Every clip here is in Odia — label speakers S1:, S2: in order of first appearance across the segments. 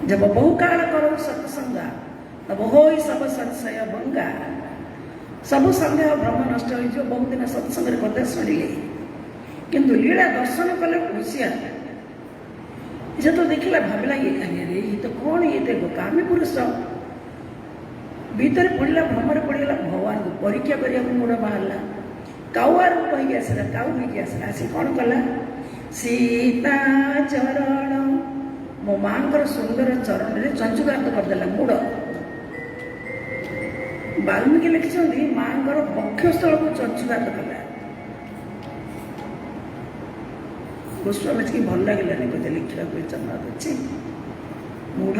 S1: जब बहुकाल करो सत्संगा तब हो सब संशय भंगा। सबु संदेह भ्रम नष्ट हो बहुत दिन सत्संग कथा शुणिले किंतु लीला दर्शन कले होशियार जे तो देखला भाविला ये रे ये तो कौन ये देखो कामी पुरुष भीतर पड़ा भ्रमर पड़गला भगवान को परीक्षा करने मूड बाहर काउआ रूप हो आसला काउ हो आसला आसी कौन कला सीता चरण मो माँ सुंदर चरण में चंचुघात करदेला मूड। वाल्मीकि लिखिं माँ वक्षस्थल को चंचुघात कला गोस्वामी की भल लगे बोधे लिखा चमक अच्छे मूढ़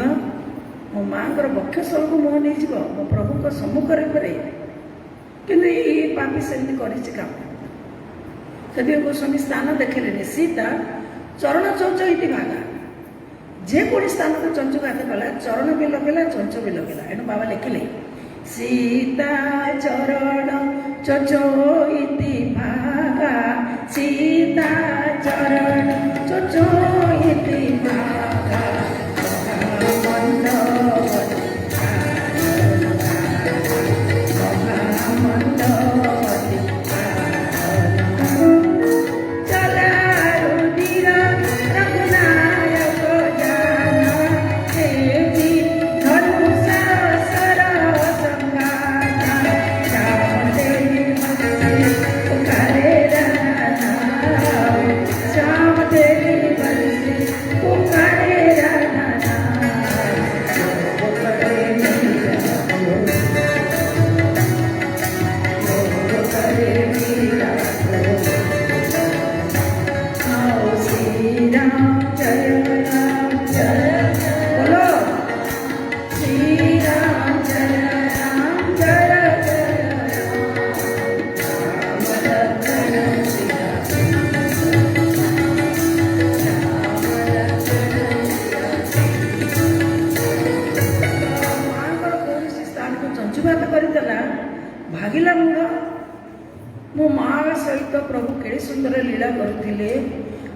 S1: मो माँ वक्षस्थल को मुह नहीं मो प्रभु सम्मुख कि पापी सेमती कर गोस्वामी स्थान देखले सीता चरण चौच इति भागा जेकोड़ी स्थान को चंचुघात कला चरण भी लगेला चंच भी लगेला एणु बाबा लिखिले सीता चरण चचो इति भागा सीता चरण चचो इति भागा भागिला मूढ़ मो माँ सहित प्रभु के सुंदर लीला करते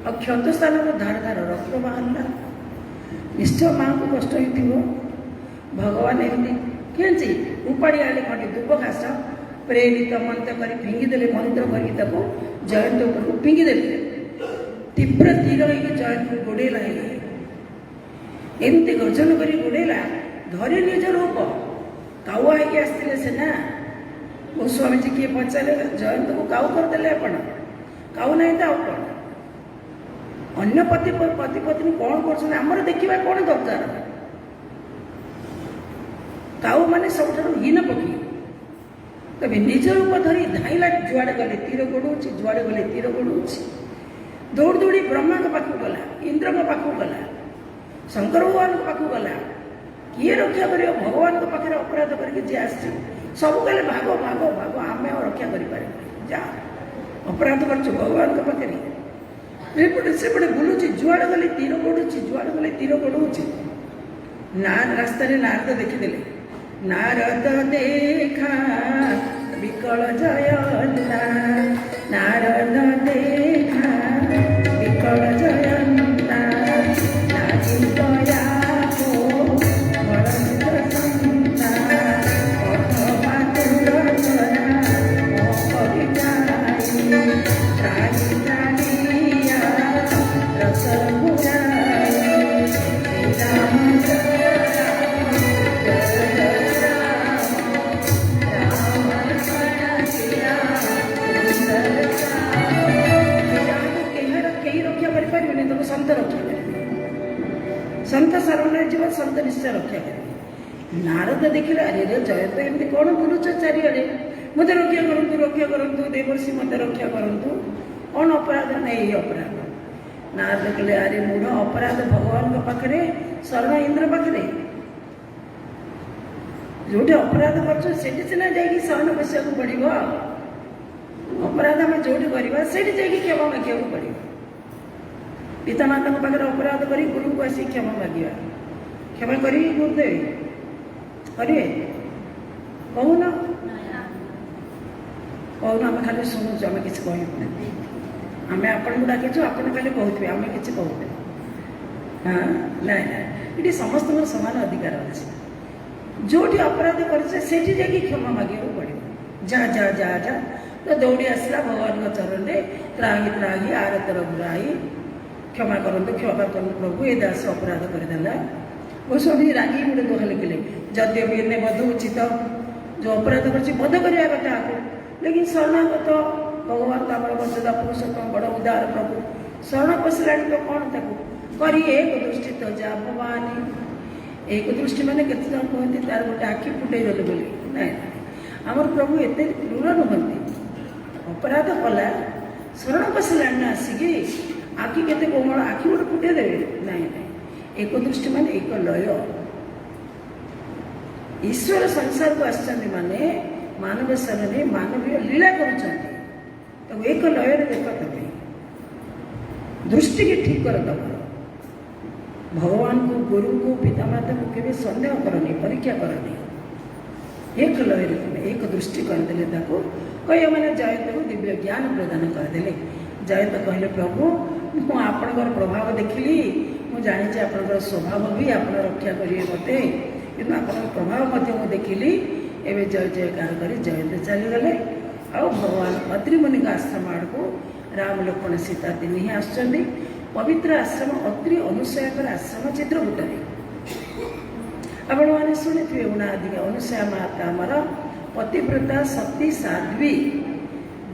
S1: क्षत स्थान को धार धार रक्त बाहर निश्चय माँ को कष्ट हो भगवान एमती कि उपाड़ी आने खंडे दुब घास प्रेरित मंत्र कर फिंगिदे मंत्र कर जयंत उपरको फिंगिदे तीव्र तीर हो जयंत को गोड़ेला एमती गर्जन कर गोड़ेला धरी निज रूप काउआ होगी आसते सेना गोस्वामी जी किए पचारे जयंत को काउ करदे आप काउ ना तो कौन अन्य पति पति पत्नी कौन कर देखा कौन दरकार काउ माने सब हीन पक्षी तभी निज रूप धरी धाइला जुआड़े गले तीर गोड़ौची जुआड़े गले तीर गोड़ौची दौड़ दौड़ी ब्रह्मा के पाखु गला इंद्र के पाखु गला शंकर भगवान के पाखु गला किए रक्षा कर भगवान के पाखे अपराध करके आस सब कहे भाग भाग भाग आम रक्षा कर जा अपराध कर भगवान के पाखे एपटे सेपटे बुलूची जुआड़े गले तीर गोड़ौची जुआड़े गले तीर गोड़ौची ना रास्ता नारद देखीदे नारद देखा विकल जयंता नारद देखा विकल जयंता नाची दया को बरसित संता अथवा तुर करा कवि जाई राजी राजिया रसर बुराई राम संत रक्षा करेंगे संत शरण जीवन संत निश्चय रक्षा करेंगे नारद देखिले अरे रे जयंत एमती कौन बुलुच चारिड़े मत रक्षा करूँ देवर्षि मत रक्षा करूँ कौन अपराध ना यही अपराध नारद कहले अरे मूढ़ अपराध भगवान के पाखे शरण इंद्र पाखे जो अपराध कर सीना जा शरण बसा पड़ो अपराध आम जो करवा से क्षमा मांगे पड़ो पितामाता पाखे अपराध कर गुरु को आसी क्षमा मांगा क्षमा कर गुरुदेव करेंगे कहून कहून आम खाली शुणुचु आम कि आम आपन को डाकिचु आपन खाली कहते आम कि कहते हाँ ना ये ଏଠି ସମସ୍ତଙ୍କର ସମାନ ଅଧିକାର ଅଛି। ଯୋଉଠି ଅପରାଧ କରିଛେ ସେଠି ଯାଇକି କ୍ଷମା ମାଗିବାକୁ ପଡ଼ିବ। ଯା ଯା ଯା ଯା ତ ଦୌଡ଼ି ଆସିଲା ଭଗବାନଙ୍କ ଚରଣରେ, ତ୍ରାହି ତ୍ରାହି ଆରତର ବୁରାଇ, କ୍ଷମା କରନ୍ତୁ ପ୍ରଭୁ, ଏ ଦାସ ଅପରାଧ କରିଦେଲା। ଗୋସ୍ୱାମୀ ରାଗି ଗୋଟେ ଦୋହା ଲେଖିଲେ, ଯଦ୍ୟପି ଏନେ ବଧ ଉଚିତ, ଯେଉଁ ଅପରାଧ କରିଛି ବଧ କରିବା କଥା ଆକୁ, ଲେକିନ ଶରଣାଗତ ଭଗବାନ ତ ଆମର ବଞ୍ଚତା ପୁରୁଷୋତ୍ତମ ବଡ଼ ଉଦାର ପ୍ରଭୁ, ଶରଣ ପଶିଲାଣି ତ କ'ଣ ତାକୁ କରି ଏକ ଦୃଷ୍ଟି ତ ଯା ଭବାନୀ। ଏକ ଦୃଷ୍ଟି ମାନେ କେତେ ଜଣ କୁହନ୍ତି ତାର ଗୋଟେ ଆଖି ଫୁଟେଇ ଦେଲେ ବୋଲି, ନାଇଁ ଆମର ପ୍ରଭୁ ଏତେ କ୍ରୂର ନୁହନ୍ତି। ଅପରାଧ କଲା, ଶରଣ ପଶିଲାଣି ନା ଆସିକି ଆଖି କେତେ କୋମଳ, ଆଖି ଗୋଟେ ଫୁଟେଇ ଦେବେ, ନାଇଁ ନାଇଁ। ଏକ ଦୃଷ୍ଟି ମାନେ ଏକ ଲୟ। ଈଶ୍ୱର ସଂସାରକୁ ଆସିଛନ୍ତି ମାନେ ମାନବ ଶରୀରରେ ମାନବୀୟ ଲୀଳା କରୁଛନ୍ତି, ତାକୁ ଏକ ଲୟରେ ଦେଖ ତମେ, ଦୃଷ୍ଟିକି ଠିକ କର ତମର। ଭଗବାନଙ୍କୁ, ଗୁରୁଙ୍କୁ, ପିତାମାତାଙ୍କୁ କେବେ ସନ୍ଦେହ କରନି, ପରୀକ୍ଷା କରନି। ଏକ ଲୟରେ ତମେ ଏକ ଦୃଷ୍ଟି କରିଦେଲେ ତାକୁ କହିବା ମାନେ ଜୟନ୍ତକୁ ଦିବ୍ୟ ଜ୍ଞାନ ପ୍ରଦାନ କରିଦେଲେ। ଜୟନ୍ତ କହିଲେ, ପ୍ରଭୁ ମୁଁ ଆପଣଙ୍କର ପ୍ରଭାବ ଦେଖିଲି, ମୁଁ ଜାଣିଛି ଆପଣଙ୍କର ସ୍ୱଭାବ ବି ଆପଣ ରକ୍ଷା କରିବେ ମୋତେ, କିନ୍ତୁ ଆପଣଙ୍କ ପ୍ରଭାବ ମଧ୍ୟ ମୁଁ ଦେଖିଲି। ଏବେ ଜୟ ଜୟକାର କରି ଜୟନ୍ତ ଚାଲିଗଲେ। ଆଉ ଭଗବାନ ଅତ୍ରିମୁନିଙ୍କ ଆଶ୍ରମ ଆଡ଼କୁ ରାମ, ଲକ୍ଷ୍ମଣ, ସୀତା ତିନି ହିଁ ଆସୁଛନ୍ତି। ପବିତ୍ର ଆଶ୍ରମ ଅତ୍ରି ଅନୁସୂୟାଙ୍କର ଆଶ୍ରମ ଚିତ୍ରକୂଟରେ। ଆପଣମାନେ ଶୁଣିଥିବେ ଉଣାଧିକା ଅନୁସୂୟା ମାତା ଆମର ପତିବ୍ରତା ସତୀ ସାଧ୍ୱୀ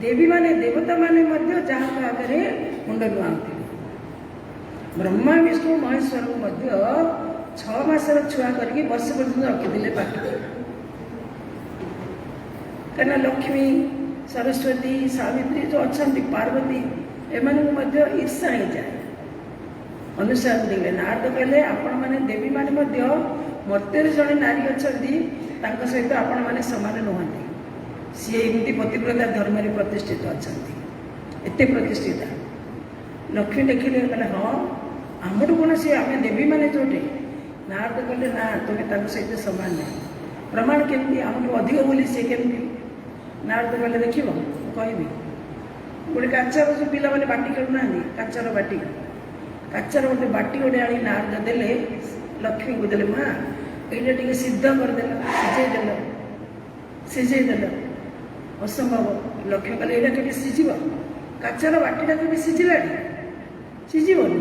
S1: ଦେବୀମାନେ, ଦେବତାମାନେ ମଧ୍ୟ ଯାହାଙ୍କ ଆଗରେ ମୁଣ୍ଡ ନୁଆଁଉଥିଲେ। ବ୍ରହ୍ମା ବିଷ୍ଣୁ ମହେଶ୍ୱରଙ୍କୁ ମଧ୍ୟ 6 ମାସର ଛୁଆ କରିକି ବର୍ଷ ପର୍ଯ୍ୟନ୍ତ ରଖିଥିଲେ ପାଖରେ। କାହିଁକିନା ଲକ୍ଷ୍ମୀ, ସରସ୍ୱତୀ, ସାବିତ୍ରୀ ଯେଉଁ ଅଛନ୍ତି, ପାର୍ବତୀ, ଏମାନଙ୍କୁ ମଧ୍ୟ ଈର୍ଷା ହେଇଯାଏ। ଅନୁସାରେ ଦେଖିଲେ ନାରଦ କହିଲେ, ଆପଣମାନେ ଦେବୀମାନେ ମଧ୍ୟ ମର୍ତ୍ତ୍ୟରେ ଜଣେ ନାରୀ ଅଛନ୍ତି, ତାଙ୍କ ସହିତ ଆପଣମାନେ ସମାନ ନୁହନ୍ତି। ସିଏ ଏମିତି ପତିବ୍ରତା ଧର୍ମରେ ପ୍ରତିଷ୍ଠିତ ଅଛନ୍ତି, ଏତେ ପ୍ରତିଷ୍ଠିତ। ଲକ୍ଷ୍ମୀ ଦେଖିଲେ, କହିଲେ ହଁ ଆମଠୁ କ'ଣ ସିଏ, ଆମେ ଦେବୀମାନେ ଯୋଉଠି। ନାରଦ କହିଲେ, ନା ତୁମେ ତାଙ୍କ ସହିତ ସମାନ ନାହିଁ। ପ୍ରମାଣ କେମିତି, ଆମଠୁ ଅଧିକ ବୋଲି ସିଏ କେମିତି? ନାରଦ କହିଲେ, ଦେଖିବ ମୁଁ କହିବି। ଗୋଟେ କାଚର ଯେଉଁ ପିଲାମାନେ ବାଟି ଖେଳୁନାହାନ୍ତି, କାଚର ବାଟି, କାଚର ଗୋଟେ ବାଟି ଗୋଟେ ଆଣି ନାରଦ ଦେଲେ, ଲକ୍ଷ୍ମୀଙ୍କୁ ଦେଲେ, ମା ଏଇଟା ଟିକେ ସିଦ୍ଧ କରିଦେଲ, ସିଝେଇଦେଲ। ଅସମ୍ଭବ। ଲକ୍ଷ୍ମୀ କହିଲେ, ଏଇଟା କେବେ ସିଝିବ? କାଚର ବାଟିଟା କେବେ ସିଝିଲାଣି? ସିଝିବନି।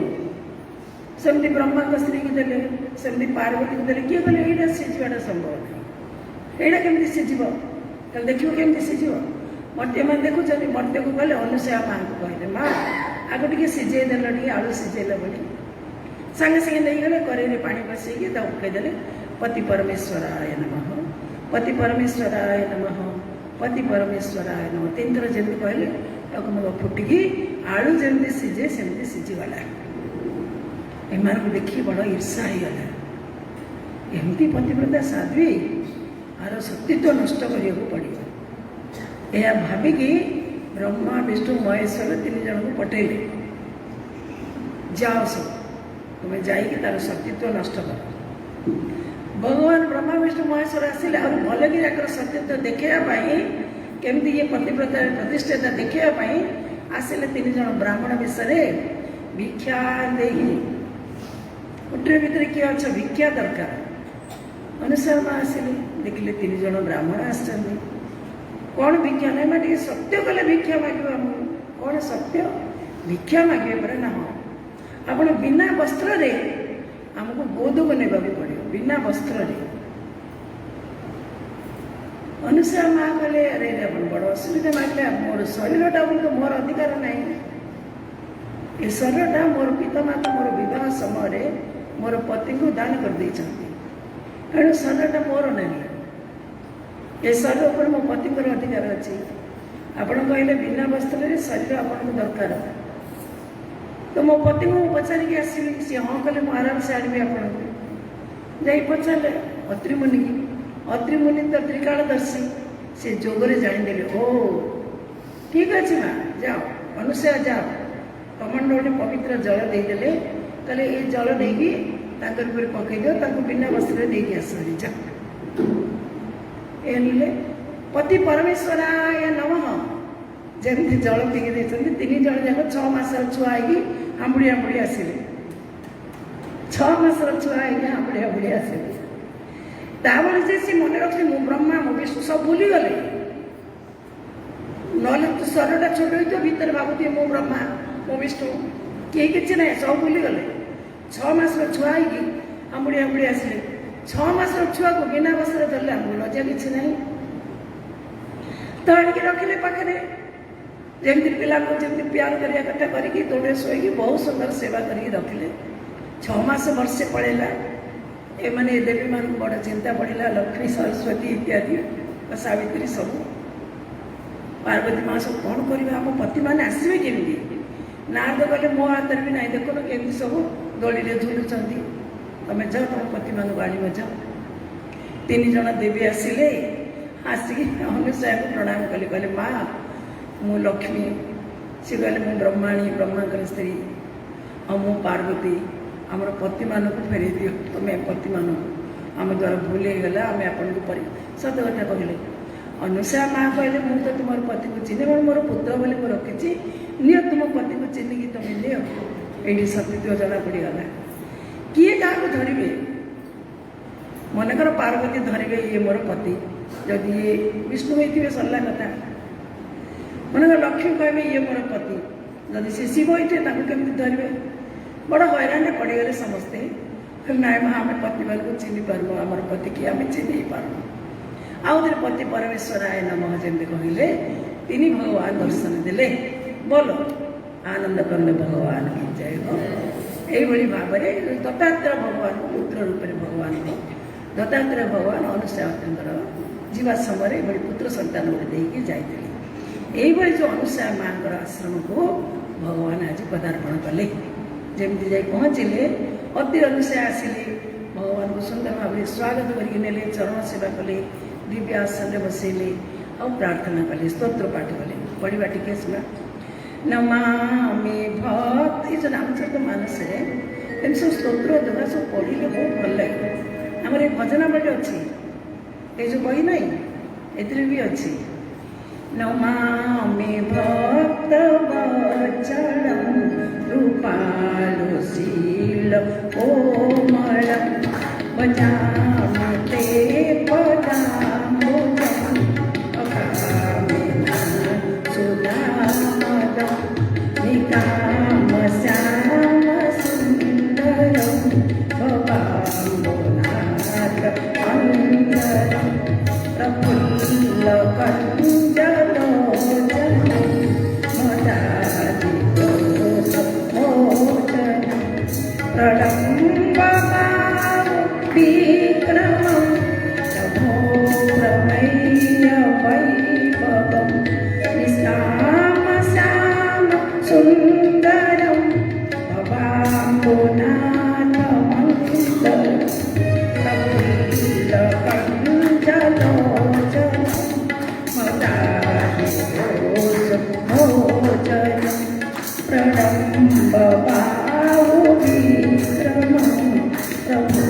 S1: ସେମିତି ବ୍ରହ୍ମାଙ୍କ ସ୍ତ୍ରୀକୁ ଦେଲେ, ସେମିତି ପାର୍ବତୀକୁ ଦେଲେ, କିଏ କହିଲେ ଏଇଟା ସିଝିବାଟା ସମ୍ଭବ ନାହିଁ, ଏଇଟା କେମିତି ସିଝିବ? ତାହେଲେ ଦେଖିବ କେମିତି ସିଝିବ? ମର୍ତ୍ତ୍ୟମାନେ ଦେଖୁଛନ୍ତି। ମର୍ତ୍ତ୍ୟକୁ କହିଲେ, ଅନୁସୂୟା ମାଙ୍କୁ କହିଲେ, ମା ଆଗ ଟିକେ ସିଝେଇ ଦେଲ, ଟିକେ ଆଳୁ ସିଝେଇଲ ବୋଲି। ସାଙ୍ଗେ ସାଙ୍ଗେ ନେଇଗଲେ, କରେଇରେ ପାଣି ବସେଇକି ତାକୁ ପକାଇଦେଲେ। ପତି ପରମେଶ୍ୱରାୟ ନମଃ, ପତି ପରମେଶ୍ୱରାୟ ନମଃ, ପତି ପରମେଶ୍ୱରାୟ ନମଃ 3 ଥର ଯେମିତି କହିଲେ, ତାକୁ ମୁଗ ଫୁଟିକି ଆଳୁ ଯେମିତି ସିଝେ ସେମିତି ସିଝିଗଲା। ଏମାନଙ୍କୁ ଦେଖି ବଡ଼ ଈର୍ଷା ହେଇଗଲା। ଏମିତି ପତିବ୍ରତା ସାଧ୍ୱୀ, ଆର ସତୀତ୍ୱ ନଷ୍ଟ କରିବାକୁ ପଡ଼ିବ। ଏହା ଭାବିକି ବ୍ରହ୍ମା, ବିଷ୍ଣୁ, ମହେଶ୍ୱର 3 ଜଣଙ୍କୁ ପଠେଇଲେ, ଯାଅ ସବୁ ତୁମେ ଯାଇକି ତାର ସତୀତ୍ୱ ନଷ୍ଟ କର। ଭଗବାନ ବ୍ରହ୍ମା, ବିଷ୍ଣୁ, ମହେଶ୍ୱର ଆସିଲେ, ଆଉ ଭଲକି ତାଙ୍କର ସତୀତ୍ୱ ଦେଖେଇବା ପାଇଁ, କେମିତି ଇଏ ପତିବ୍ରତାରେ ପ୍ରତିଷ୍ଠିତ ଦେଖେଇବା ପାଇଁ ଆସିଲେ 3 ଜଣ ବ୍ରାହ୍ମଣ ବେଶରେ। ଭିକ୍ଷା ଦେଇ, କୁଟୀର ଭିତରେ କିଏ ଅଛ, ଭିକ୍ଷା ଦରକାର। ଅନୁସୂୟା ମା ଆସିଲେ, ଦେଖିଲେ 3 ଜଣ ବ୍ରାହ୍ମଣ ଆସିଛନ୍ତି। କ'ଣ ଭିକ୍ଷା ନାହିଁ, ମା ଟିକେ ସତ୍ୟ କଲେ ଭିକ୍ଷା ମାଗିବ ଆମକୁ। କ'ଣ ସତ୍ୟ? ଭିକ୍ଷା ମାଗିବେ ପରେ ନା, ହଁ ଆପଣ ବିନା ବସ୍ତ୍ରରେ ଆମକୁ ଗୋଦକୁ ନେବାକୁ ପଡ଼ିବ, ବିନା ବସ୍ତ୍ରରେ। ଅନୁସୂୟା ମା କହିଲେ, ଆରେ ଆପଣ ବଡ଼ ଅସୁବିଧା ମାଗିଲେ, ମୋର ଶରୀରଟା ବୋଲି ତ ମୋର ଅଧିକାର ନାହିଁ। ଏ ଶରୀରଟା ମୋର ପିତାମାତା ମୋର ବିବାହ ସମୟରେ ମୋର ପତିଙ୍କୁ ଦାନ କରିଦେଇଛନ୍ତି, ତେଣୁ ଶରୀରଟା ମୋର ନାହିଁ। ଏ ଶରୀର ଉପରେ ମୋ ପତିଙ୍କର ଅଧିକାର ଅଛି। ଆପଣ କହିଲେ ବିନା ବସ୍ତ୍ରରେ ଶରୀର ଆପଣଙ୍କୁ ଦରକାର, ତ ମୋ ପତିଙ୍କୁ ମୁଁ ପଚାରିକି ଆସିବି। ସିଏ ହଁ କଲେ ମୁଁ ଆରାମସେ ଆଣିବି ଆପଣଙ୍କୁ। ଯାଇ ପଚାରିଲେ ଅତ୍ରିମୁନିକି, ଅତ୍ରିମୁନି ତ ତ୍ରିକାଳଦର୍ଶୀ, ସେ ଯୋଗରେ ଜାଣିଦେଲେ, ଓ ଠିକ୍ ଅଛି ମା, ଯାଅ ଅନୁସୂୟା ଯାଅ। କମଣ୍ଡ ଗୋଟେ ପବିତ୍ର ଜଳ ଦେଇଦେଲେ, କହିଲେ ଏଇ ଜଳ ନେଇକି ତାଙ୍କର ଉପରେ ପକେଇଦିଅ, ତାଙ୍କୁ ବିନା ବସ୍ତ୍ରରେ ନେଇକି ଆସ। ଯାଅ। ଏ ନେଲେ ପତି ପରମେଶ୍ୱରାୟ ନମଃ ଯେମିତି ଜଳ ପିଇ ଦେଇଛନ୍ତି। 3 ଜଣ ଯାକ 6 ମାସର ଛୁଆ ହେଇକି ହାମ୍ବୁଡ଼ି ହାମ୍ବୁଡ଼ି ଆସିଲେ। 6 ମାସର ଛୁଆ ହେଇକି ହାମ୍ବୁଡ଼ି ଆସିବେ। ତାପରେ ଯେ ସେ ମନେ ରଖିଲେ ମୁଁ ବ୍ରହ୍ମା ମୁଁ ବିଷ୍ଣୁ ସବୁ ଭୁଲିଗଲେ। ନହେଲେ ଶରୀରଟା ଛୋଟ ହେଇଥିବ ଭିତରେ ଭାବୁଥିବେ ମୁଁ ବ୍ରହ୍ମା ମୁଁ ବିଷ୍ଣୁ, କେହି କିଛି ନାହିଁ, ସବୁ ଭୁଲିଗଲେ। 6 ମାସର ଛୁଆ ହେଇକି ଆମ୍ବୁଡ଼ି ଆମ୍ବୁଡ଼ି ଆସିଲେ। 6 ମାସର ଛୁଆକୁ ବିନା ବସ୍ତ୍ରରେ ଧରିଲେ ଆମକୁ ଲଜ୍ଜା କିଛି ନାହିଁ। ତ ଆଣିକି ରଖିଲେ ପାଖରେ, ଯେମିତି ପିଲାଙ୍କୁ ଯେମିତି ପ୍ୟାର କରିବା କଥା କରିକି ଦୌଡ଼ରେ ଶୋଇକି ବହୁତ ସୁନ୍ଦର ସେବା କରିକି ରଖିଲେ। 6 ମାସ ବର୍ଷେ ପଳେଇଲା। ଏମାନେ ଦେବୀମାନଙ୍କୁ ବଡ଼ ଚିନ୍ତା ପଡ଼ିଲା, ଲକ୍ଷ୍ମୀ ସରସ୍ୱତୀ ଇତ୍ୟାଦି ସାବିତ୍ରୀ ସବୁ। ପାର୍ବତୀ ମା ସବୁ କ'ଣ କରିବା, ଆମ ପତିମାନେ ଆସିବେ କେମିତି? ନାରଦ କହିଲେ ମୋ ହାତରେ ବି ନାହିଁ, ଦେଖୁନ କେମିତି ସବୁ ଦୋଳିରେ ଝୁଲୁଛନ୍ତି, ତମେ ଯାଅ ତମ ପତିମାନଙ୍କୁ ଆଣିବ ଯାଅ। 3 ଜଣ ଦେବୀ ଆସିଲେ, ଆସିକି ଅନୁସୂୟାକୁ ପ୍ରଣାମ କଲେ, କହିଲେ ମା ମୁଁ ଲକ୍ଷ୍ମୀ। ସେ କହିଲେ ମୁଁ ବ୍ରହ୍ମାଣୀ, ବ୍ରହ୍ମାଙ୍କର ସ୍ତ୍ରୀ, ଆଉ ମୁଁ ପାର୍ବତୀ। ଆମର ପତିମାନଙ୍କୁ ଫେରେଇ ଦିଅ, ତମେ ପତିମାନଙ୍କୁ, ଆମ ଦ୍ୱାରା ଭୁଲ ହେଇଗଲା, ଆମେ ଆପଣଙ୍କୁ ସତ କଥା କହିଲେ। ଅନୁସୂୟା ମା କହିଲେ ମୁଁ ତ ତୁମର ପତିକୁ ଚିହ୍ନି, ମୋର ପୁତ୍ର ବୋଲି ମୁଁ ରଖିଛି, ନିଅ ତୁମ ପତିକୁ ଚିହ୍ନିକି ତମେ ନିଅ। ଏଇଠି ସତ୍ୟ ଜଣା ପଡ଼ିଗଲା। କିଏ କାହାକୁ ଧରିବେ? ମନେକର ପାର୍ବତୀ ଧରିବେ ଇଏ ମୋର ପତି, ଯଦି ଇଏ ବିଷ୍ଣୁ ହେଇଥିବେ ସରିଲା କଥା। ମନେକର ଲକ୍ଷ୍ମୀ କହିବେ ଇଏ ମୋର ପତି, ଯଦି ସେ ଶିବ ହେଇଥିବେ ତାଙ୍କୁ କେମିତି ଧରିବେ? ବଡ଼ ହଇରାଣରେ ପଡ଼ିଗଲେ ସମସ୍ତେ। ନାଇଁ ମା ଆମେ ପତିମାନଙ୍କୁ ଚିହ୍ନି ପାରିବୁ, ଆମର ପତି କିଏ ଆମେ ଚିହ୍ନି ପାରୁନୁ। ଆଉ ଥରେ ପତି ପରମେଶ୍ୱରାୟ ନମଃ ଯେମିତି କହିଲେ, 3 ଭଗବାନ ଦର୍ଶନ ଦେଲେ। ବୋଲ ଆନନ୍ଦ କଲେ ଭଗବାନ କି ଜୟ ହୋ। এইভাবে ভাবে দত্তাত্রেয় ভগবান পুত্র রূপে ভগবান দত্তাত্রেয় ভগবান অনুসূয়াଙ୍କର ଯିବା ସମୟରେ ଏଭଳି ପୁତ୍ର ସନ୍ତାନ ଗୋଟେ ଦେଇକି ଯାଇଥିଲେ। ଏଇଭଳି ଯେଉଁ ଅନୁସୂୟା ମାଙ୍କର ଆଶ୍ରମକୁ ଭଗବାନ ଆଜି ପଦାର୍ପଣ କଲେ। ଯେମିତି ଯାଇ ପହଞ୍ଚିଲେ, ଅତି ଅନୁସୂୟା ଆସିଲେ, ଭଗବାନଙ୍କୁ ସୁନ୍ଦର ଭାବରେ ସ୍ୱାଗତ କରିକି ନେଲେ, ଚରଣ ସେବା କଲେ, ଦିବ୍ୟ ଆସନରେ ବସେଇଲେ, ଆଉ ପ୍ରାର୍ଥନା କଲେ, ସ୍ତୋତ୍ର ପାଠ କଲେ। ପଢ଼ିବା ଟିକେ ଶୁଣା। ନମାମି ଭକ୍ତ, ଏ ଯେଉଁ ରାମଚରିତ ମାନସରେ ଏମିତି ସବୁ ସ୍ତୋତ୍ର ଦେବା ସବୁ ପଢ଼ିଲେ ବହୁତ ଭଲ ଲାଗେ। ଆମର ଏ ଭଜନ ବହି ଅଛି, ଏ ଯେଉଁ ବହି ନାହିଁ ଏଥିରେ ବି ଅଛି। ନମାମି ଭକ୍ତ ବଚଳଂ କୃପାଳୁ ଶୀଳ କୋମଳଂ ଭଜାମି ତେ ପଦାମ୍ବୁଜଂ ଅକାମିନା ସୁଦାମଦଂ ନିକାମ ଶ୍ୟାମ ସୁନ୍ଦରଂ ଭବାମ୍ବୁନାଥ ଅନ୍ତରଂ ପ୍ରଫୁଲ୍ଲ କଞ୍ଜଲୋଚନଂ ମଦାଦିଦୋଷ ମୋଚନଂ ପ୍ରଳମ୍ବମାଉ ବିକ୍ରମଂ ନଭో ପ୍ରମେୟ वैभवं निष्काम श्याम सुन्दरं भवाम्बुनाथ मङ्गलं प्रफुल्ल कञ्जलोचनं मदादिदोष मोचनं प्रणम्बबाहु विक्रमं प्रभो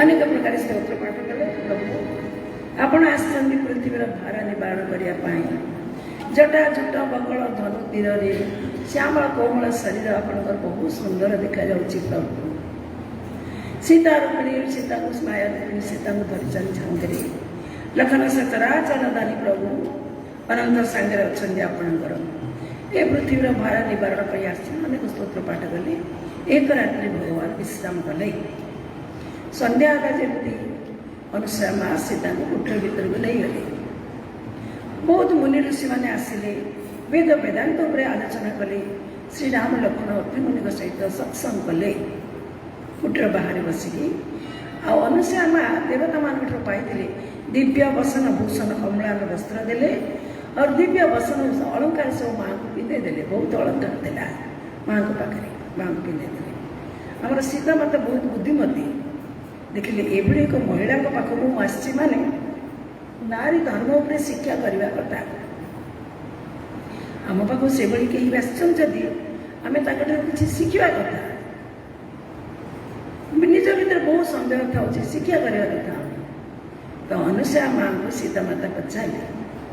S1: अनेक प्रकार स्तोत्र पाठ कले। प्रभु आपण आसुचंदी पृथ्वीर भार निवारण करने, जटा जुट बकल धनु तीर श्यामल कोमल शरीर आपणकर बहुत सुंदर देखा जाउछि। प्रभु सीता रुक्मिणी सीता को माया रुक्मिणी सीता को धरिचन छांगरे लखन सचराचर दानी प्रभु अनंत सांगे अच्छे आपणकर ए पृथ्वीर भार निवारण कर अनेक स्तोत्र पाठ कले। एक रात्रि भगवान विश्राम कले। संध्या जमी अनुसया माँ सीता को कुटीर भीतर को नहीं गले। बहुत मुनि ऋषि मैंने आसिले, वेद वेदांत आलोचना कले। श्रीराम लक्ष्मण अग्निमुनि सहित सत्संग कले। कुटीर बाहर बसिकी अनुसया माँ देवता मान पाई दिव्य वसन भूषण अम्लान वस्त्र देले और दिव्य वसन अलंकार सब माँ को पिंधे देले। बहुत अलंकार देला माँ को पाखे माँ को पिंधे देले। आम सीता माता बहुत बुद्धिमती देखिले। एभली एक महिला पाखक आसी माने नारी धर्म उपरे शिक्षा करने कथा। आम पाख से कहीं आसछन जदि आम किसी शिखा कथा। निज भर बहुत सन्देह था शिक्षा करने कथा। तो अनुसया माँ को सीता माता पचारे,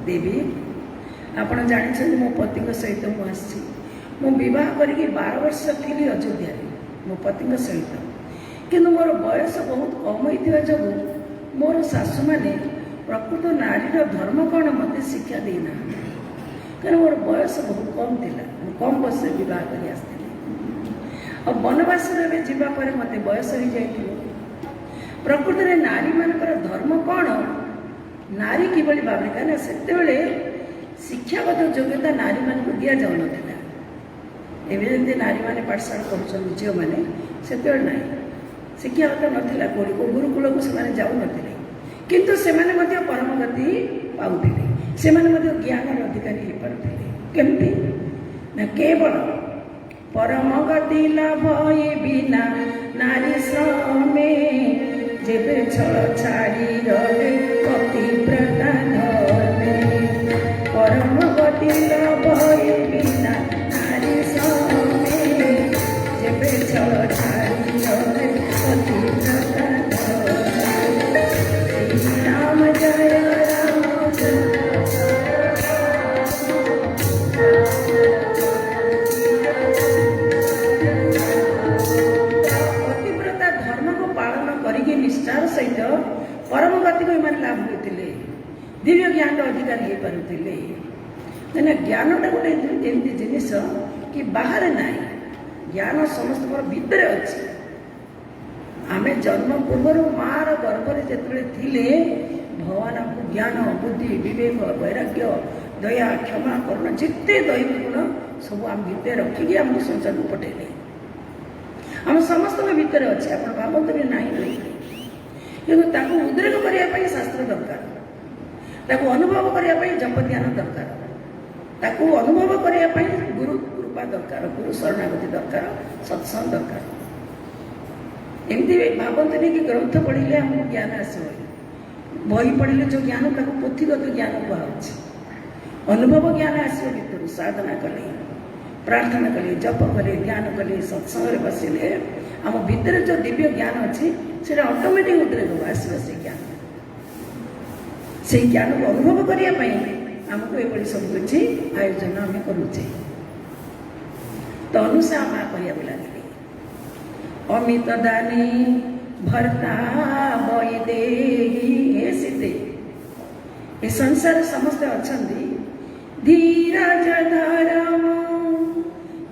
S1: देवी आपण जानी मो पति सहित मुझे ମୁଁ ବିବାହ କରିକି 12 ବର୍ଷ ଥିଲି ଅଯୋଧ୍ୟାରେ ମୋ ପତିଙ୍କ ସହିତ। କିନ୍ତୁ ମୋର ବୟସ ବହୁତ କମ୍ ହୋଇଥିବା ଯୋଗୁଁ ମୋର ଶାଶୁମାନେ ପ୍ରକୃତ ନାରୀର ଧର୍ମ କ'ଣ ମୋତେ ଶିକ୍ଷା ଦେଇନାହାନ୍ତି। କାରଣ ମୋର ବୟସ ବହୁତ କମ୍ ଥିଲା, ମୁଁ କମ୍ ବୟସରେ ବିବାହ କରି ଆସିଥିଲି। ଆଉ ବନବାସରେ ଏବେ ଯିବା ପରେ ମୋତେ ବୟସ ହୋଇଯାଇଥିଲା। ପ୍ରକୃତରେ ନାରୀମାନଙ୍କର ଧର୍ମ କ'ଣ, ନାରୀ କିଭଳି ଭାବରେ, କାହିଁକିନା ସେତେବେଳେ ଶିକ୍ଷାଗତ ଯୋଗ୍ୟତା ନାରୀମାନଙ୍କୁ ଦିଆଯାଉନଥିଲା। ଏବେ ଯେମିତି ନାରୀମାନେ ପାଠଶାଠ କରୁଛନ୍ତି ଝିଅମାନେ, ସେତେବେଳେ ନାହିଁ, ଶିକ୍ଷାଗତ ନଥିଲା। କୋଉ ଗୁରୁକୁଳକୁ ସେମାନେ ଯାଉନଥିଲେ, କିନ୍ତୁ ସେମାନେ ମଧ୍ୟ ପରମଗତି ପାଉଥିଲେ, ସେମାନେ ମଧ୍ୟ ଜ୍ଞାନର ଅଧିକାରୀ ହୋଇପାରୁଥିଲେ। କେମିତି ନା କେବଳ ପରମଗତି ଲାଭ ବିନା ନାରୀ ଶ୍ରମେ, ଯେବେ ଛଳ ଛାଡ଼ି ରହେ ପତିବ୍ରତା ଧର୍ମେ। ପରମଗତି ଲାଭ ବିନା ନାରୀ ଶ୍ରମେ, ଯେବେ ଛଳ ଛାଡ଼ି ରହେ ପତିବ୍ରତା ଧର୍ମେ। ଶ୍ରୀରାମ ଜୟ ରାମ ପତିବ୍ରତା ଧର୍ମକୁ ପାଳନ କରିକି ନିଷ୍ଠାର ସହିତ ପରମଗତିକୁ ଏମାନେ ଲାଭ ହେଉଥିଲେ, ଦିବ୍ୟ ଜ୍ଞାନର ଅଧିକାରୀ ହେଇପାରୁଥିଲେ। କାହିଁକିନା ଜ୍ଞାନଟା ଗୋଟେ ଏମିତି ଜିନିଷ କି ବାହାରେ ନାହିଁ, ଜ୍ଞାନ ସମସ୍ତଙ୍କର ଭିତରେ ଅଛି। ଆମେ ଜନ୍ମ ପୂର୍ବରୁ ମାଆର ଗର୍ଭରେ ଯେତେବେଳେ ଥିଲେ, ଭଗବାନ ଆମକୁ ଜ୍ଞାନ, ବୁଦ୍ଧି, ବିବେକ, ବୈରାଗ୍ୟ, ଦୟା, କ୍ଷମା, କରୁଣା, ଯେତେ ଦୈବ ଗୁଣ ସବୁ ଆମ ଭିତରେ ରଖିକି ଆମକୁ ସଂସାରକୁ ପଠେଇଲେ। ଆମ ସମସ୍ତଙ୍କ ଭିତରେ ଅଛି, ଆପଣ ଭାବନ୍ତୁନି ନାହିଁ ରହିଲେ। କିନ୍ତୁ ତାକୁ ଉଦ୍ରେକ କରିବା ପାଇଁ ଶାସ୍ତ୍ର ଦରକାର, ତାକୁ ଅନୁଭବ କରିବା ପାଇଁ ଜପ ଧ୍ୟାନ ଦରକାର, ତାକୁ ଅନୁଭବ କରିବା ପାଇଁ ଗୁରୁ କୃପା ଦରକାର, ଗୁରୁ ଶରଣାଗତି ଦରକାର, ସତ୍ସଙ୍ଗ ଦରକାର। ଏମିତି ଭାବନ୍ତୁନି କି ଗ୍ରନ୍ଥ ପଢ଼ିଲେ ଆମକୁ ଜ୍ଞାନ ଆସିବ। ବହି ପଢ଼ିଲେ ଯେଉଁ ଜ୍ଞାନ, ତାକୁ ପୋଥିଗତ ଜ୍ଞାନ କୁହାଯାଉଛି। ଅନୁଭବ ଜ୍ଞାନ ଆସିବ ଭିତରୁ, ସାଧନା କଲେ, ପ୍ରାର୍ଥନା କଲେ, ଜପ କଲେ, ଧ୍ୟାନ କଲେ, ସତ୍ସଙ୍ଗରେ ବସିଲେ ଆମ ଭିତରେ ଯେଉଁ ଦିବ୍ୟ ଜ୍ଞାନ ଅଛି ସେଇଟା ଅଟୋମେଟିକ୍ ଉଦ୍ରେକ ଆସିବ। ସେଇ ଜ୍ଞାନ, ସେଇ ଜ୍ଞାନକୁ ଅନୁଭବ କରିବା ପାଇଁ ଆମକୁ ଏଭଳି ସବୁ କିଛି ଆୟୋଜନ ଆମେ କରୁଛେ। ତ ଅନୁସୟା ମା କହିବାକୁ ଲାଗିଲେ, ଅମିତ ଦାନୀ ଭର୍ତ୍ତା ବୈଦେହୀ। ହେ ସୀତେ, ଏ ସଂସାରରେ ସମସ୍ତେ ଅଛନ୍ତି, ଧୀରଜ ଧରମ,